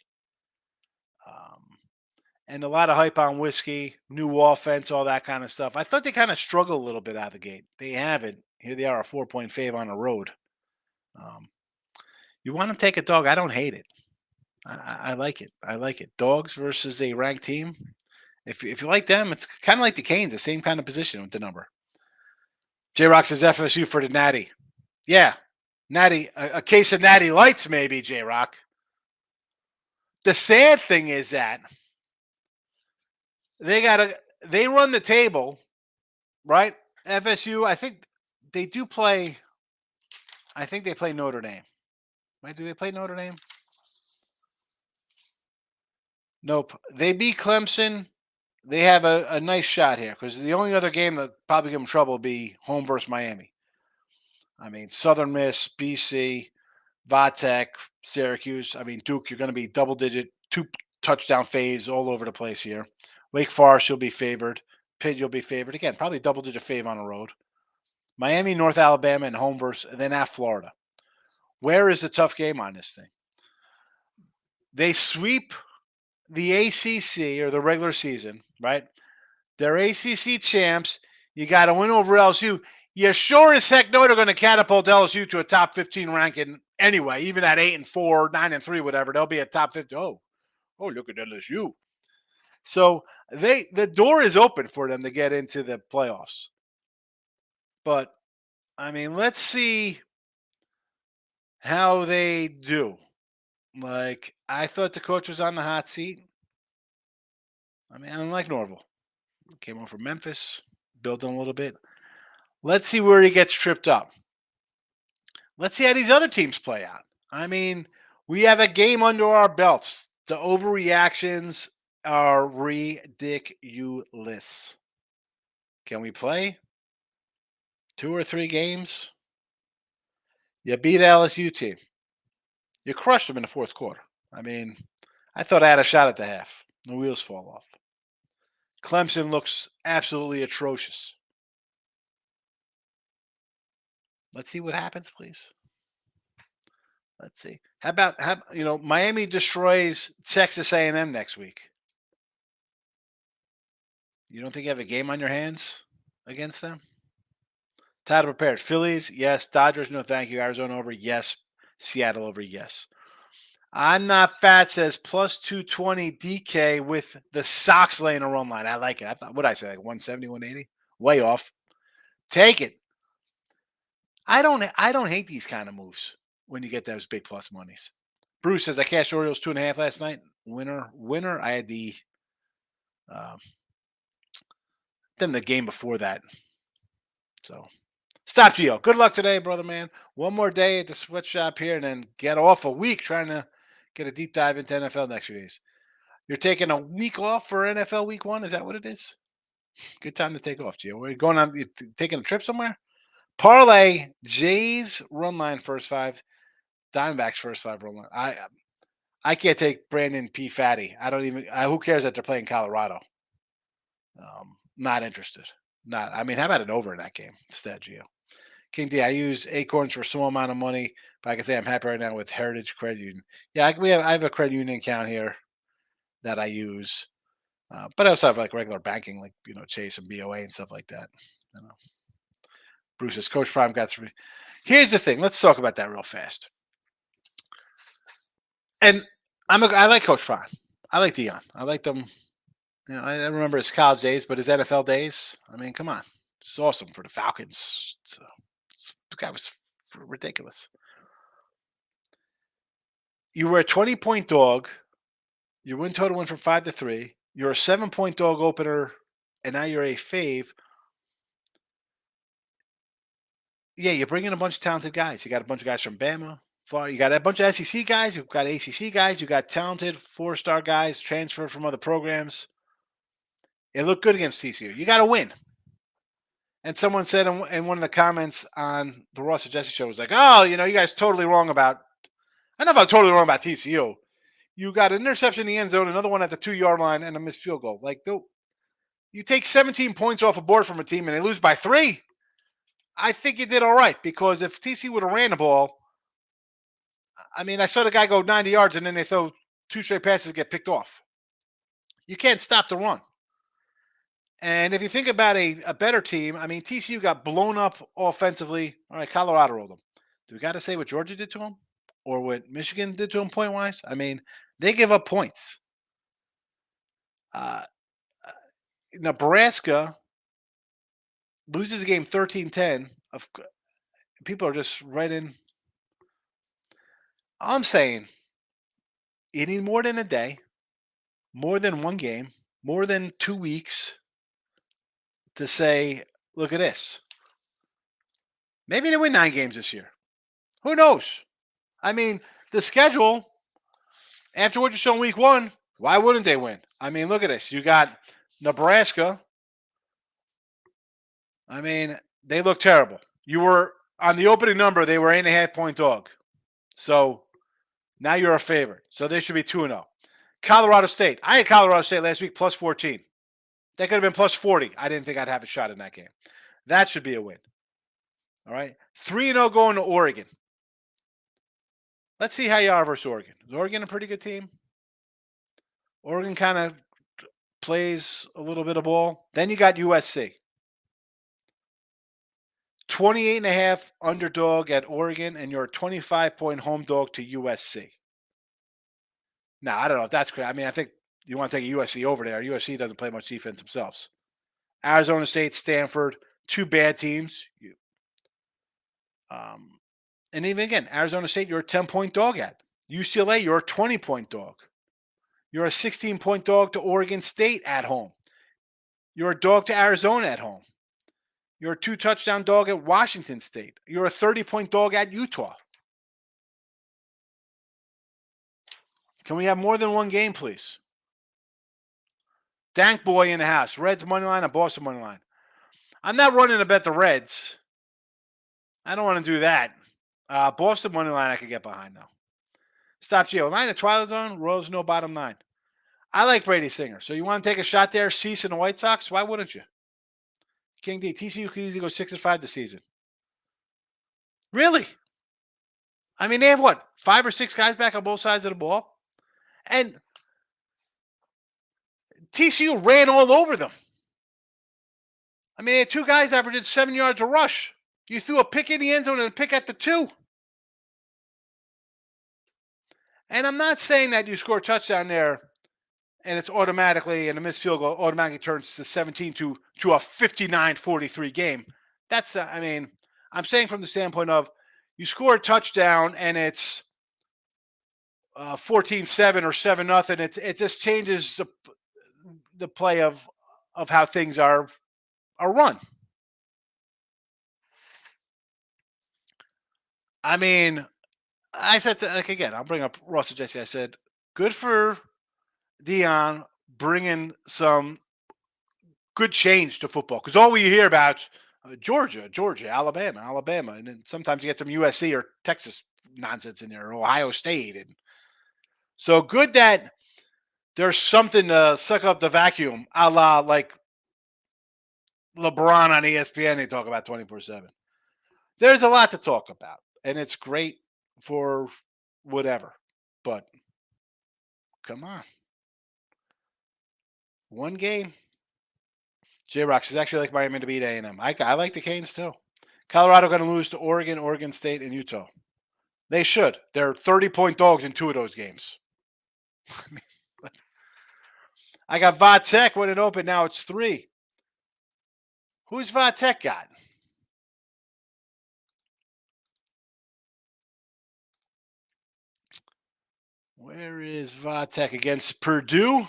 And a lot of hype on Whiskey, new offense, all that kind of stuff. I thought they kind of struggled a little bit out of the gate. They haven't. Here they are, a 4-point fave on the road. You want to take a dog? I don't hate it. I like it. I like it. Dogs versus a ranked team. If you like them, it's kind of like the Canes, the same kind of position with the number. J Rock says FSU for the Natty. Yeah, Natty, a case of Natty Lights, maybe, J Rock. The sad thing is that they run the table, right? FSU, I think they do play. I think they play Notre Dame. Right? Do they play Notre Dame? Nope. They beat Clemson. They have a nice shot here because the only other game that probably give them trouble will be home versus Miami. I mean, Southern Miss, BC, Vatech, Syracuse. I mean, Duke, you're going to be double-digit, 2-touchdown phase all over the place here. Wake Forest, you'll be favored. Pitt, you'll be favored. Again, probably double-digit fave on the road. Miami, North Alabama, and home versus, and then at Florida. Where is the tough game on this thing? They sweep the ACC or the regular season, right? They're ACC champs. You got to win over LSU. You sure as heck know they're going to catapult LSU to a top 15 ranking anyway, even at 8-4, 9-3, whatever. They'll be a top 50. Oh, look at LSU. So the door is open for them to get into the playoffs. But I mean, let's see how they do. Like, I thought the coach was on the hot seat. I mean, I don't like Norville. Came over from Memphis, building a little bit. Let's see where he gets tripped up. Let's see how these other teams play out. I mean, we have a game under our belts. The overreactions are ridiculous. Can we play 2 or 3 games? You beat LSU team. You crushed them in the fourth quarter. I mean, I thought I had a shot at the half. The wheels fall off. Clemson looks absolutely atrocious. Let's see what happens, please. Let's see. How about Miami destroys Texas A&M next week? You don't think you have a game on your hands against them? Title prepared. Phillies, yes. Dodgers, no thank you. Arizona over, yes. Seattle over, yes. I'm not fat says plus 220 DK with the Sox laying a run line. I like it. I thought, what did I say, like 170, 180? Way off. Take it. I don't hate these kind of moves when you get those big plus monies. Bruce says I cashed Orioles 2.5 last night. Winner. I had um, then the game before that. So stop, Gio. Good luck today, brother man. One more day at the sweatshop here, and then get off a week trying to get a deep dive into NFL next few days. You're taking a week off for NFL Week 1. Is that what it is? Good time to take off, Gio. We're going on. You taking a trip somewhere? Parlay Jays run line first 5. Diamondbacks first 5 run line. I can't take Brandon P. Fatty. I don't even. Who cares that they're playing Colorado? Not interested. Not. I mean, how about an over in that game instead, Gio? King D. I use Acorns for a small amount of money, but I can say I'm happy right now with Heritage Credit Union. Yeah, I have a credit union account here that I use, but I also have like regular banking, like Chase and BOA and stuff like that. Bruce's Coach Prime got 3. Here's the thing. Let's talk about that real fast. And I like Coach Prime. I like Dion. I like them. I remember his college days, but his NFL days. I mean, come on, it's awesome for the Falcons. The guy was ridiculous. You were a 20-point dog. Your win total went from 5 to 3. You're a 7-point dog opener, and now you're a fave. Yeah, you're bringing a bunch of talented guys. You got a bunch of guys from Bama, Florida. You got a bunch of SEC guys. You've got ACC guys. You got talented 4-star guys transferred from other programs. It looked good against TCU. You got to win. And someone said in one of the comments on the Ross and Jesse show was like, "Oh, you guys totally wrong about." I don't know if I'm totally wrong about TCU. You got an interception in the end zone, another one at the 2-yard line, and a missed field goal. Like, you take 17 points off a board from a team and they lose by 3. I think you did all right, because if TCU would have ran the ball, I mean, I saw the guy go 90 yards and then they throw 2 straight passes get picked off. You can't stop the run. And if you think about a better team, I mean, TCU got blown up offensively. All right, Colorado rolled them. Do we got to say what Georgia did to them or what Michigan did to them point-wise? I mean, they give up points. Nebraska loses a game 13-10. People are just right in. I'm saying you need more than a day, more than one game, more than 2 weeks to say, look at this. Maybe they win 9 games this year. Who knows? I mean, the schedule, after what you saw in week 1, why wouldn't they win? I mean, look at this. You got Nebraska. I mean, they look terrible. You were on the opening number, they were 8.5-point dog. So now you're a favorite. So they should be 2-0. Colorado State. I had Colorado State last week plus 14. That could have been plus 40. I didn't think I'd have a shot in that game. That should be a win. All right. 3-0 going to Oregon. Let's see how you are versus Oregon. Is Oregon a pretty good team? Oregon kind of plays a little bit of ball. Then you got USC. 28.5 underdog at Oregon, and you're a 25-point home dog to USC. Now, I don't know if that's correct. I mean, I think you want to take a USC over there. USC doesn't play much defense themselves. Arizona State, Stanford, 2 bad teams. And even again, Arizona State, you're a 10-point dog at. UCLA, you're a 20-point dog. You're a 16-point dog to Oregon State at home. You're a dog to Arizona at home. You're a 2-touchdown dog at Washington State. You're a 30-point dog at Utah. Can we have more than one game, please? Dank boy in the house. Reds money line and Boston money line. I'm not running to bet the Reds. I don't want to do that. Boston money line I could get behind now. Stop Gio. Am I in the Twilight Zone? Royals no bottom 9. I like Brady Singer. So you want to take a shot there, Cease and the White Sox? Why wouldn't you? King D. TCU could easily go 6-5 this season. Really? I mean, they have what? 5 or 6 guys back on both sides of the ball? And TCU ran all over them. I mean, they had 2 guys averaging 7 yards a rush. You threw a pick in the end zone and a pick at the 2. And I'm not saying that you score a touchdown there and it's automatically, and a missed field goal automatically turns to 17 to a 59-43 game. That's, I mean, I'm saying from the standpoint of you score a touchdown and it's 14-7 or 7-0. It just changes the play of how things are run. I mean, I said, again, I'll bring up Russell Jesse. I said, good for Dion bringing some good change to football. Because all we hear about Georgia, Alabama. And then sometimes you get some USC or Texas nonsense in there, or Ohio State. And so good that there's something to suck up the vacuum, a la like LeBron on ESPN. They talk about 24/7. There's a lot to talk about, and it's great for whatever. But come on. One game. J-Rocks is actually like Miami to beat A&M. I like the Canes too. Colorado going to lose to Oregon, Oregon State, and Utah. They should. They're 30-point dogs in 2 of those games. I got Vatek when it opened. Now it's 3. Who's Vatek got? Where is Vatek against Purdue?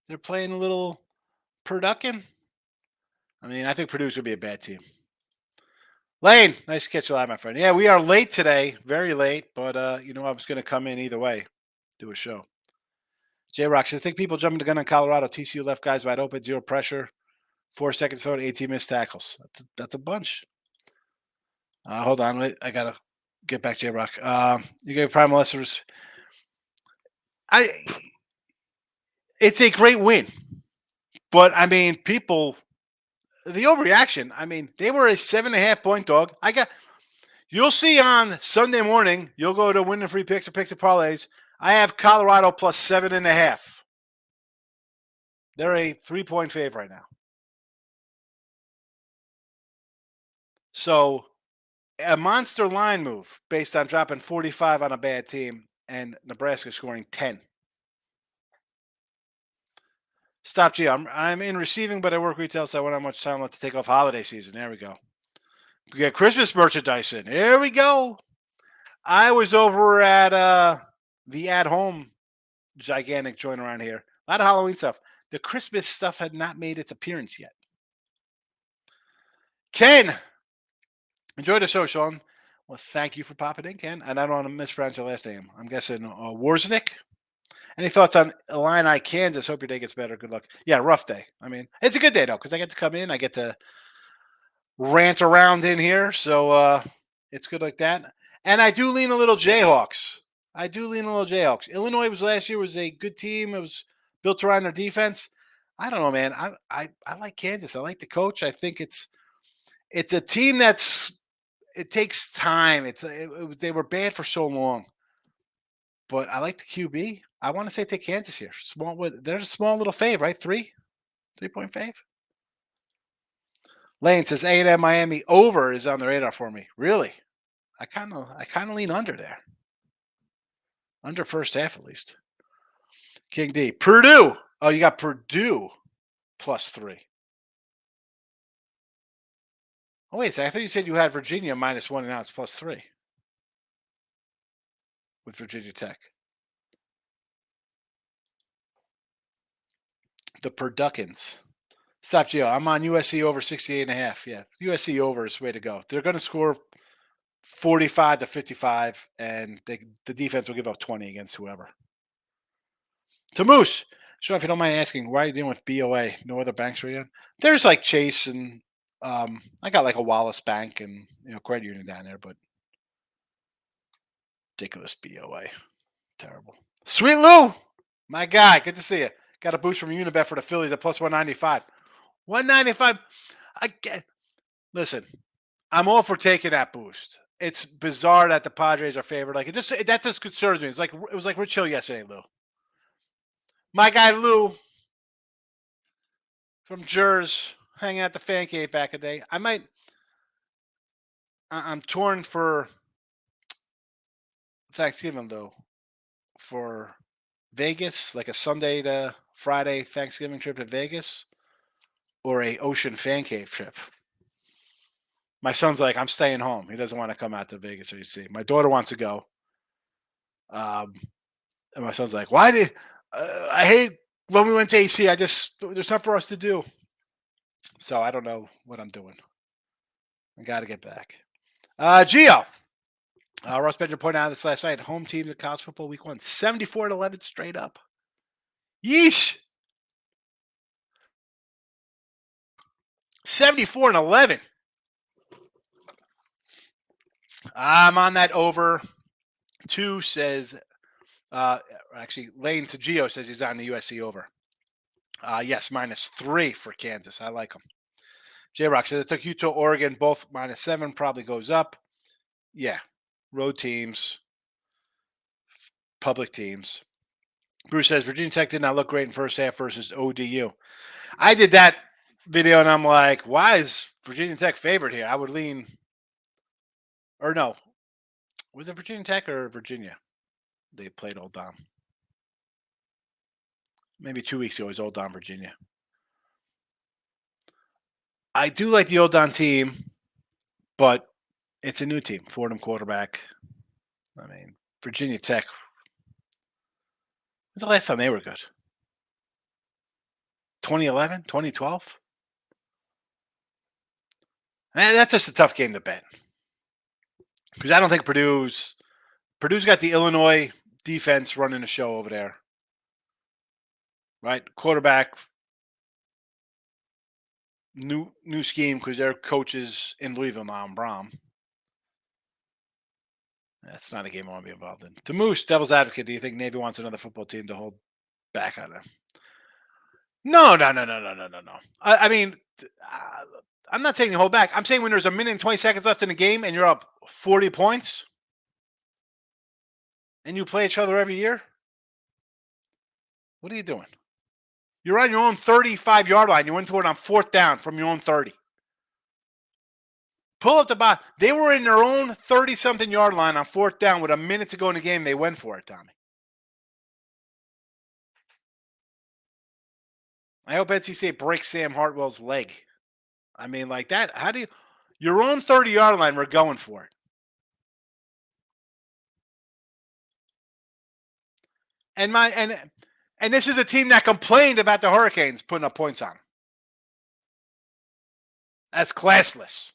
They're playing a little Purduckin. I mean, I think Purdue's going to be a bad team. Lane, nice to catch you live, my friend. Yeah, we are late today, very late, but I was going to come in either way, do a show. J-Rocks, I think people jumping the gun on Colorado. TCU left guys wide open, 0 pressure, 4 seconds throw, 18 missed tackles. That's a bunch. Hold on, wait, I got to get back to J-Rock. You gave Prime Molesters. It's a great win, but I mean, people, the overreaction. I mean, they were a 7.5-point dog. You'll see on Sunday morning. You'll go to Win and Free Picks or Picks and Parlays. I have Colorado plus 7.5. They're a 3-point fave right now. So a monster line move based on dropping 45 on a bad team and Nebraska scoring 10. Stop G. I'm in receiving, but I work retail, so I won't have much time left to take off holiday season. There we go. We got Christmas merchandise in. There we go. I was over at the at-home gigantic joint around here. A lot of Halloween stuff. The Christmas stuff had not made its appearance yet. Ken, enjoy the show, Sean. Well, thank you for popping in, Ken. And I don't want to mispronounce your last name. I'm guessing Warznick. Any thoughts on Illini, Kansas? Hope your day gets better. Good luck. Yeah, rough day. I mean, it's a good day, though, because I get to come in. I get to rant around in here. So it's good like that. And I do lean a little Jayhawks. Illinois last year was a good team. It was built around their defense. I don't know, man. I like Kansas. I like the coach. I think it's a team it takes time. They were bad for so long. But I like the QB. I want to say take Kansas here. There's a small little fave, right? 3-point fave. Lane says A&M Miami over is on the radar for me. Really? I kind of lean under there. Under first half at least. King D. Purdue. Oh, you got Purdue plus 3. Oh, wait a second. I thought you said you had Virginia -1 and now it's plus 3. With Virginia Tech. The Purduckins. Stop, Gio. I'm on USC over 68.5. Yeah, USC over is the way to go. They're going to score 45 to 55, and the defense will give up 20 against whoever. To Moose. Sure, if you don't mind asking, why are you dealing with BOA? No other banks for you? There's like Chase and I got like a Wallace Bank and credit union down there, but Ridiculous BOA. Terrible. Sweet Lou, my guy, good to see you. Got a boost from Unibet for the Phillies at plus 195. 195. Listen, I'm all for taking that boost. It's bizarre that the Padres are favored. Like that just concerns me. It was like Rich Hill yesterday, Lou. My guy Lou from Jers, hanging at the fan cave back a day. I'm torn for Thanksgiving though. For Vegas, like a Sunday to Friday Thanksgiving trip to Vegas, or a ocean fan cave trip. My son's like, I'm staying home. He doesn't want to come out to Vegas or AC. My daughter wants to go. And my son's like, why did I hate when we went to AC? There's nothing for us to do. So I don't know what I'm doing. I got to get back. Gio. Ross Benjamin pointed out this last night. Home team of college football week 1, 74-11 straight up. Yeesh. 74-11. I'm on that over. 2 says, actually, Lane to Gio says he's on the USC over. Yes, -3 for Kansas. I like him. J-Rock says it took Utah, Oregon, both -7, probably goes up. Yeah, road teams, public teams. Bruce says Virginia Tech did not look great in first half versus ODU. I did that video and I'm like, why is Virginia Tech favored here? I would lean, or no, was it Virginia Tech or Virginia? They played Old Dom. Maybe 2 weeks ago it was Old Dom, Virginia. I do like the Old Don team, but it's a new team. Fordham quarterback. I mean, Virginia Tech. When's the last time they were good? 2011? 2012? And that's just a tough game to bet. Because I don't think Purdue's got the Illinois defense running the show over there. Right? Quarterback. New scheme because their coaches in Louisville now and Brom. That's not a game I want to be involved in. To Moose, Devil's Advocate, do you think Navy wants another football team to hold back on them? No. I mean, I'm not saying you hold back. I'm saying when there's a minute and 20 seconds left in the game and you're up 40 points and you play each other every year, what are you doing? You're on your own 35-yard line. You went to it on 4th down from your own 30. Pull up the box. They were in their own 30-something yard line on 4th down with a minute to go in the game. They went for it, Tommy. I hope NC State breaks Sam Hartwell's leg. I mean, like that. How do you? Your own 30-yard line, we're going for it. And this is a team that complained about the Hurricanes putting up points on them. That's classless.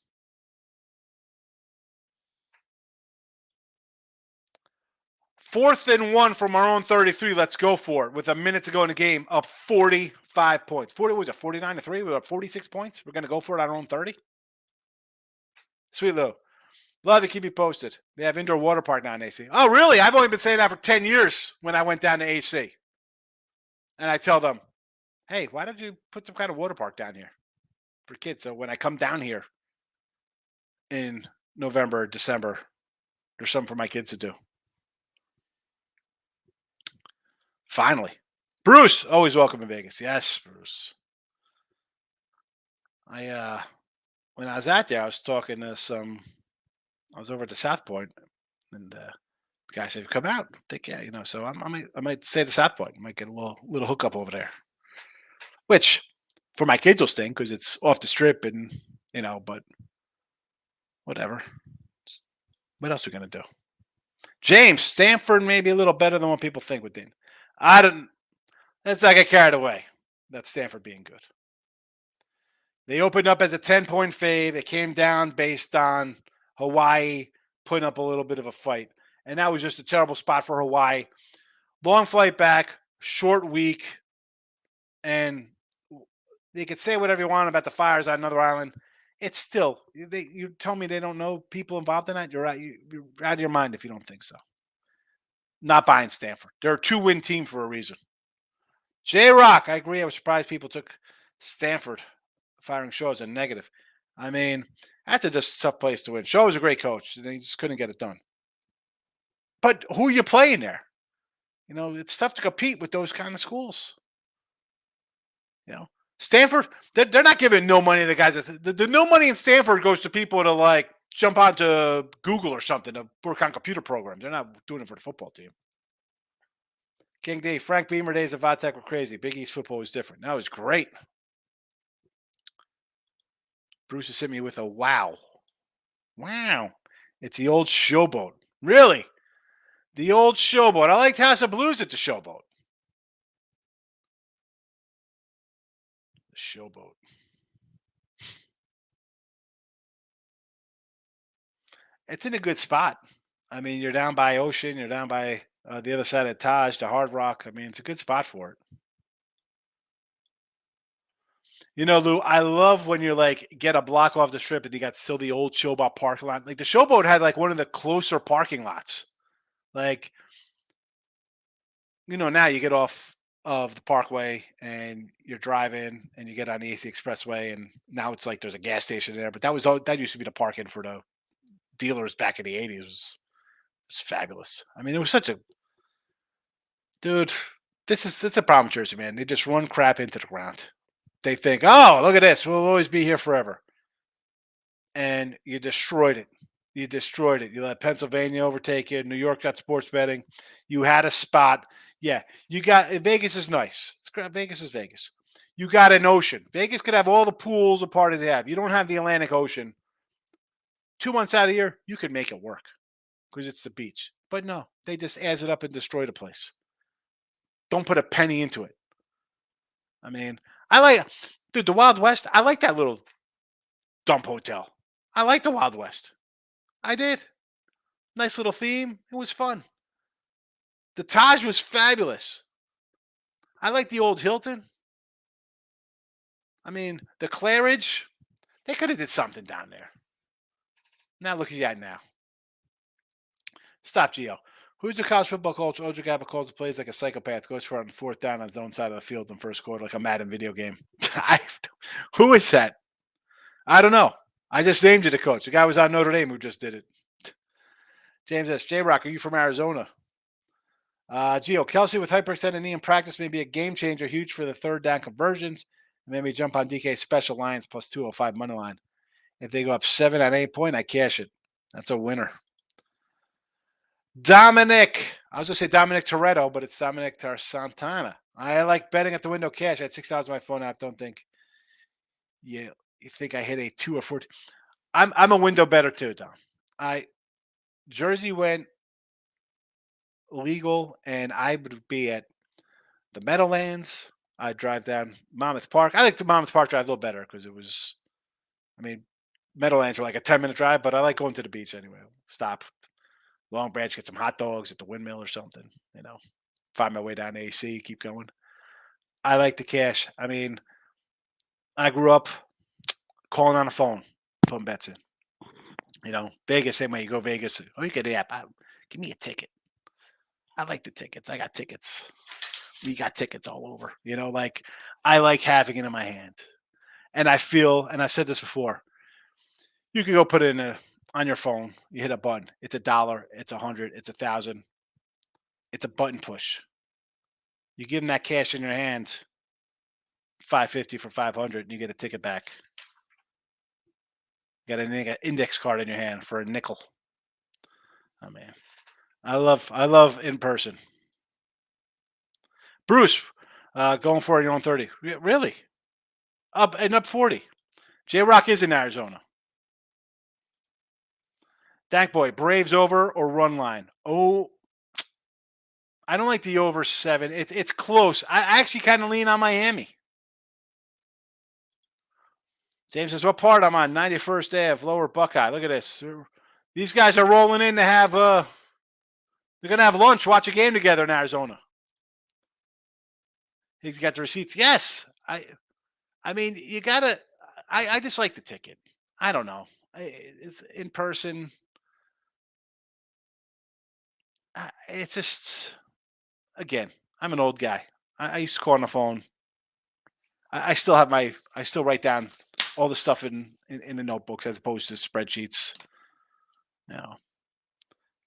Fourth and 1 from our own 33. Let's go for it. With a minute to go in the game, up 45 points. 40 was it 49-3? We're up 46 points. We're going to go for it on our own 30. Sweet Lou. Love it. Keep me posted. They have indoor water park now in AC. Oh, really? I've only been saying that for 10 years when I went down to AC. And I tell them, hey, why don't you put some kind of water park down here for kids? So when I come down here in November, December, there's something for my kids to do. Finally. Bruce, always welcome in Vegas. Yes, Bruce. When I was out there, I was talking to I was over at the South Point, and the guy said, come out, take care, so I might stay at the South Point. I might get a little hookup over there, which for my kids will stink because it's off the strip and, but whatever. What else are we going to do? James, Stanford may be a little better than what people think with Dean. Let's not get carried away. That's Stanford being good. They opened up as a 10-point fave. It came down based on Hawaii putting up a little bit of a fight. And that was just a terrible spot for Hawaii. Long flight back, short week. And they could say whatever you want about the fires on another island. It's still, you tell me they don't know people involved in that? You're out of your mind if you don't think so. Not buying Stanford. They're a 2-win team for a reason. J Rock, I agree. I was surprised people took Stanford firing Shaw as a negative. I mean, that's a just tough place to win. Shaw was a great coach, and he just couldn't get it done. But who are you playing there? It's tough to compete with those kind of schools. Stanford, they're not giving no money to the guys. The no money in Stanford goes to people to like jump onto Google or something to work on computer programs. They're not doing it for the football team. King D, Frank Beamer days of Vodtech were crazy. Big East football was different. That was great. Bruce has hit me with a wow. Wow. It's the old showboat. Really? The old showboat. I liked House of Blues at the showboat. The showboat. It's in a good spot. I mean, you're down by Ocean. You're down by the other side of Taj, the Hard Rock. I mean, it's a good spot for it. Lou, I love when you're like get a block off the strip and you got still the old Showboat parking lot. Like the Showboat had like one of the closer parking lots. Like, now you get off of the Parkway and you're driving and you get on the AC Expressway and now it's like there's a gas station there. But that used to be the parking for the dealers back in the 80s. It was fabulous. I mean, it was such a dude. This is a problem, with Jersey, man. They just run crap into the ground. They think, oh, look at this. We'll always be here forever. And you destroyed it. You destroyed it. You let Pennsylvania overtake you. New York got sports betting. You had a spot. Yeah, you got Vegas is nice. Vegas is Vegas. You got an ocean. Vegas could have all the pools and parties they have. You don't have the Atlantic Ocean. 2 months out of the year, you could make it work because it's the beach. But no, they just adds it up and destroy the place. Don't put a penny into it. I mean, dude, the Wild West. I like that little dump hotel. I like the Wild West. I did. Nice little theme. It was fun. The Taj was fabulous. I like the old Hilton. I mean, the Claridge. They could have did something down there. Now look at that now. Stop, Gio. Who's the college football coach? Ojo Gabba calls the plays like a psychopath. Goes for it on fourth down on his own side of the field in first quarter, like a Madden video game. Who is that? I don't know. I just named it a coach. The guy was on Notre Dame who just did it. James S. J Rock, are you from Arizona? Gio, Kelsey with hyperextended knee in practice may be a game changer, huge for the third down conversions. Maybe jump on DK special lines plus 205 money line. If they go up 7 at any point, I cash it. That's a winner. Dominic. I was going to say Dominic Toretto, but it's Dominic Santana. I like betting at the window cash. I had $6 on my phone app. Don't think you think I hit a 2 or 4. I'm a window better too, Dom. Jersey went legal, and I would be at the Meadowlands. I'd drive down Monmouth Park. I like the Monmouth Park drive a little better because it was, Meadowlands were like a 10-minute drive, but I like going to the beach anyway. Stop Long Branch, get some hot dogs at the windmill or something, find my way down to AC, keep going. I like the cash. I grew up calling on the phone, putting bets in. Vegas, same way you go Vegas. Oh, you get the app. Give me a ticket. I like the tickets. I got tickets. We got tickets all over. I like having it in my hand. And I feel, and I've said this before, you can go put it on your phone. You hit a button. It's $1. It's 100. It's 1,000. It's a button push. You give them that cash in your hand, $550 for 500, and you get a ticket back. You got an index card in your hand for a nickel. Oh man, I love in person. Bruce, going for it, you're on 30. Really? Up 40. J Rock is in Arizona. Dank boy, Braves over or run line? Oh, I don't like the over 7. It's close. I actually kind of lean on Miami. James says, what part I'm on? 91st Ave, Lower Buckeye. Look at this. These guys are rolling in to have they're gonna have lunch, watch a game together in Arizona. He's got the receipts. Yes. You gotta I just like the ticket. I don't know. It's in person. It's just, again, I'm an old guy. I used to call on the phone. I still have I still write down all the stuff in the notebooks as opposed to spreadsheets. You know,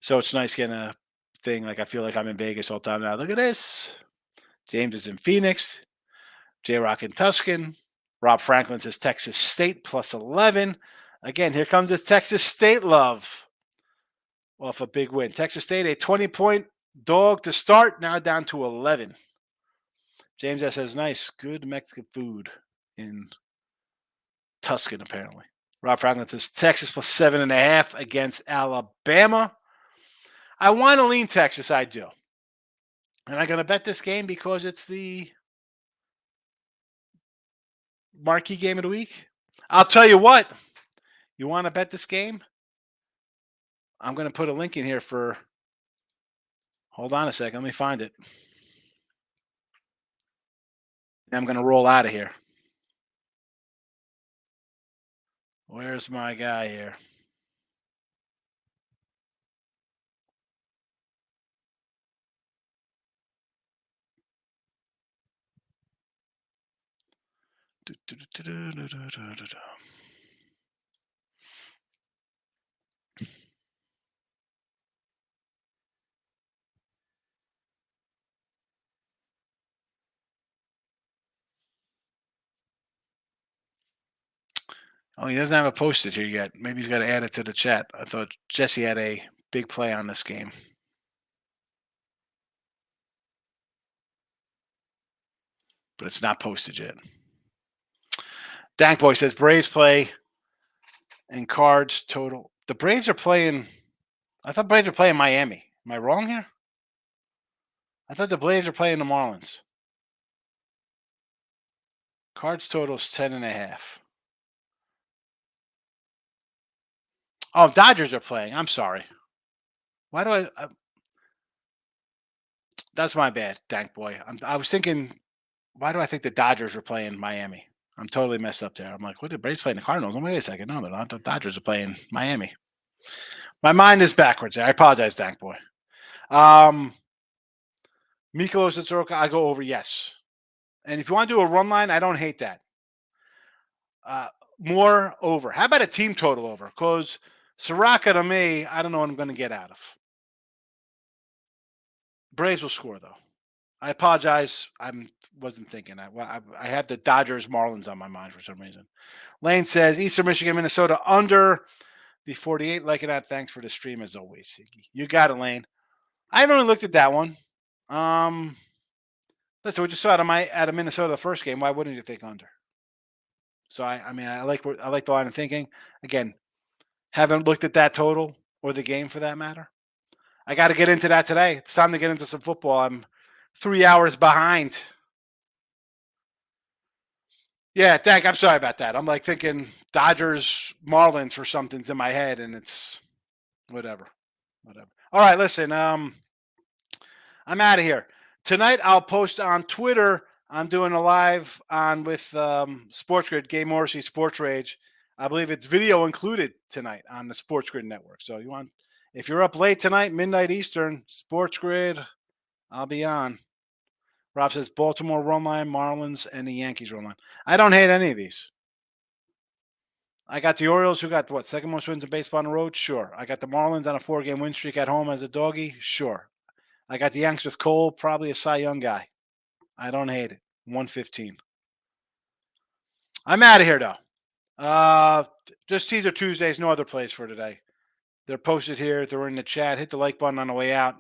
so it's nice getting a thing. Like I feel like I'm in Vegas all the time now. Look at this. James is in Phoenix. J Rock in Tuscan. Rob Franklin says Texas State plus 11. Again, here comes this Texas State love off a big win. Texas State, a 20-point dog to start, now down to 11. James S says, nice, good Mexican food in Tuscan, apparently. Rob Franklin says Texas plus 7.5 against Alabama. I want to lean Texas, I do. Am I going to bet this game because it's the marquee game of the week? I'll tell you what. You want to bet this game? I'm going to put a link in here for. Hold on a second. Let me find it. I'm going to roll out of here. Where's my guy here? Oh, he doesn't have it posted here yet. Maybe he's got to add it to the chat. I thought Jesse had a big play on this game. But it's not posted yet. Dank Boy says Braves play and Cards total. The Braves are playing. I thought Braves are playing Miami. Am I wrong here? I thought the Braves are playing the Marlins. Cards total is 10.5. Oh, Dodgers are playing. I'm sorry. Why do I that's my bad, Dank Boy. I was thinking, why do I think the Dodgers were playing Miami? I'm totally messed up there. I'm like, what did Braves playing the Cardinals? Oh, wait a second. No, they're not. The Dodgers are playing Miami. My mind is backwards there. I apologize, Dank Boy. Mikolos and Soroka, I go over, yes. And if you want to do a run line, I don't hate that. More over. How about a team total over? Because Soroka, to me, I don't know what I'm going to get out of. Braves will score, though. I apologize. I wasn't thinking that. Well, I had the Dodgers Marlins on my mind for some reason. Lane says Eastern Michigan, Minnesota under the 48. Like it out. Thanks for the stream as always, Siggy. You got it, Lane. I haven't really looked at that one. Listen, what you saw out of Minnesota the first game. Why wouldn't you think under? So I mean, I like the line of thinking. Again, haven't looked at that total or the game for that matter. I got to get into that today. It's time to get into some football. I'm 3 hours behind. Yeah, Dank, I'm sorry about that. I'm like thinking Dodgers, Marlins for something's in my head, and it's whatever. All right, listen. I'm out of here. Tonight I'll post on Twitter. I'm doing a live on with Sports Grid, Gay Morrissey Sports Rage. I believe it's video included tonight on the Sports Grid network. So if you're up late tonight, midnight Eastern, Sports Grid, I'll be on. Rob says Baltimore run line, Marlins, and the Yankees run line. I don't hate any of these. I got the Orioles, who got what, second most wins in baseball on the road? Sure. I got the Marlins on a 4-game win streak at home as a doggy? Sure. I got the Yanks with Cole, probably a Cy Young guy. I don't hate it. 115. I'm out of here, though. Just Teaser Tuesdays, no other plays for today. They're posted here. They're in the chat. Hit the like button on the way out.